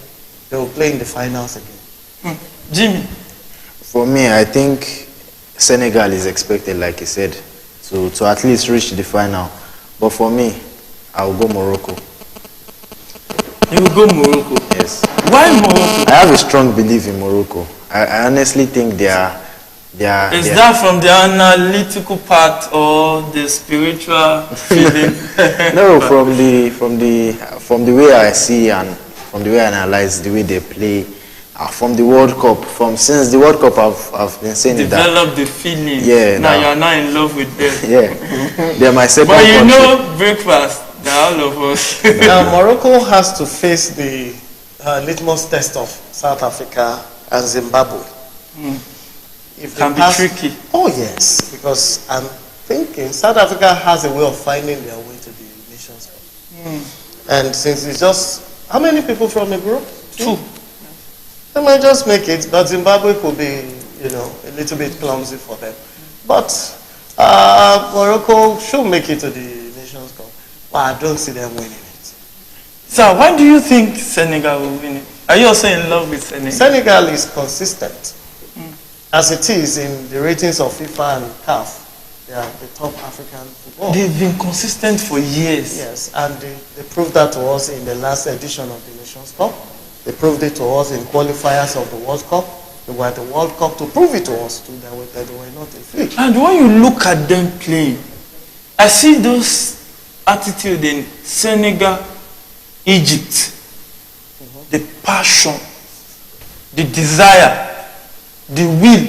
they will play in the finals again. Jimmy? For me, I think Senegal is expected, like you said, to at least reach the final. But for me, I will go Morocco. You will go Morocco? Yes. Why Morocco? I have a strong belief in Morocco. I honestly think they are. Is that from the analytical part or the spiritual feeling? No, from the way I see and from the way I analyze the way they play, from the World Cup, since the World Cup I've been saying develop the feeling. Yeah. Now you're not in love with them. Yeah. They're my second. But you country. know, breakfast. All of us. Now Morocco has to face the litmus test of South Africa and Zimbabwe. If Can be tricky. Oh yes, because I'm thinking South Africa has a way of finding their way to the Nations Cup. And since it's just, how many people from the group? 2. They might just make it, but Zimbabwe could be, a little bit clumsy for them. But Morocco should make it to the Nations Cup. But I don't see them winning it. Sir, why do you think Senegal will win it? Are you also in love with Senegal? Senegal is consistent. As it is in the ratings of FIFA and CAF. They are the top African football. They've been consistent for years. Yes, and they proved that to us in the last edition of the Nations Cup. They proved it to us in qualifiers of the World Cup. They were at the World Cup to prove it to us too, that they were not a fake. And when you look at them playing, I see those attitude in Senegal, Egypt, the passion, the desire, the will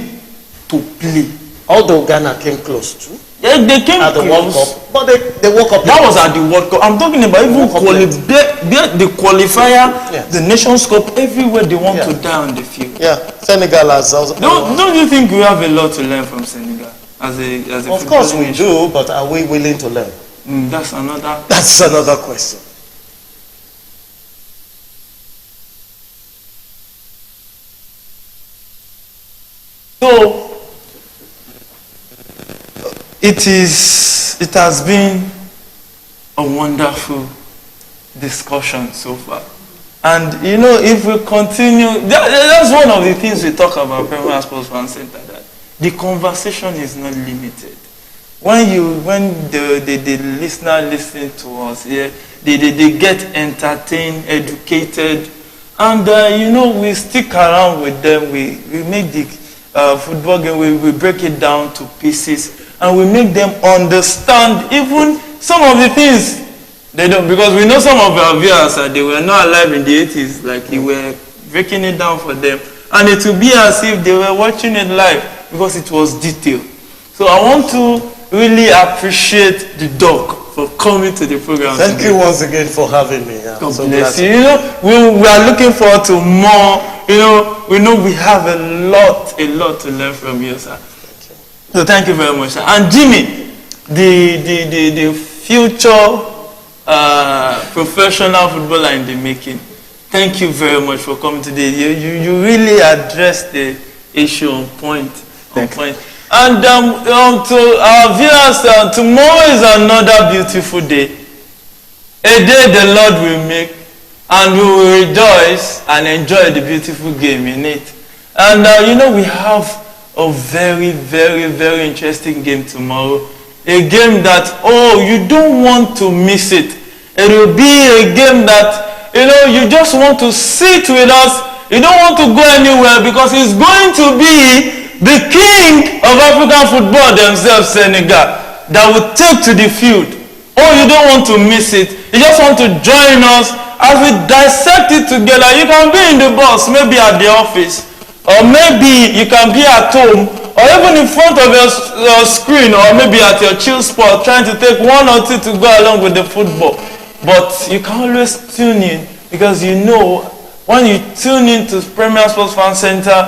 to play. Although Ghana came close too. Yeah, they came at the World close. Cup, but they woke up. That was at the World Cup. I'm talking about even the qualifier, yes. The Nations Cup, everywhere they want to die on the field. Yeah, Senegal has also. Don't you think we have a lot to learn from Senegal as a Of course we do, but are we willing to learn? That's another question. So it has been a wonderful discussion so far. And if we continue, that's one of the things we talk about Premier Sports Fan Center, that the conversation is not limited. When the listener listen to us, they get entertained, educated, and we stick around with them. We make the football game, we break it down to pieces, and we make them understand even some of the things they don't, because we know some of our viewers, they were not alive in the 80s, like we were breaking it down for them, and it will be as if they were watching it live, because it was detailed. So I want to really appreciate the dog for coming to the program. Thank you once again for having me. God bless you. We are looking forward to more. We know we have a lot to learn from you, sir. So thank you very much, sir. And Jimmy, the future professional footballer in the making, thank you very much for coming today. You really addressed the issue on point. And to our viewers, tomorrow is another beautiful day. A day the Lord will make, and we will rejoice and enjoy the beautiful game in it. And we have a very, very, very interesting game tomorrow. A game that, you don't want to miss it. It will be a game that, you just want to sit with us. You don't want to go anywhere because it's going to be the king of African football themselves, Senegal, that will take to the field. You don't want to miss it. You just want to join us as we dissect it together. You can be in the bus, maybe at the office, or maybe you can be at home, or even in front of your screen, or maybe at your chill spot, trying to take one or two to go along with the football. But you can always tune in, because when you tune in to Premier Sports Fan Center,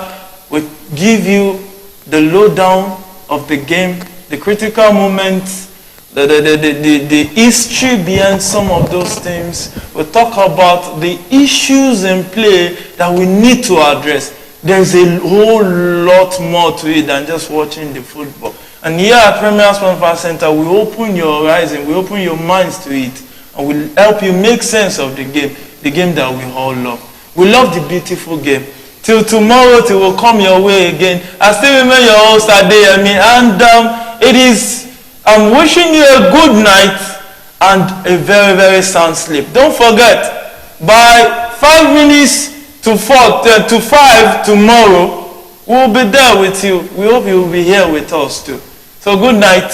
we give you the lowdown of the game, the critical moments, the history behind some of those things. We talk about the issues in play that we need to address. There's a whole lot more to it than just watching the football. And here at Premier Sports Fan Center, we open your horizon, we open your minds to it, and we'll help you make sense of the game that we all love. We love the beautiful game. Till tomorrow, till we'll come your way again. I still remember your host Adeyemi, and I'm wishing you a good night and a very, very sound sleep. Don't forget, by 5 minutes to 5 tomorrow, we'll be there with you. We hope you'll be here with us too. So good night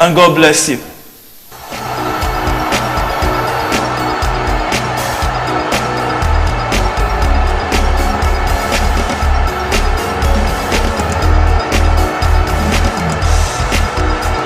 and God bless you.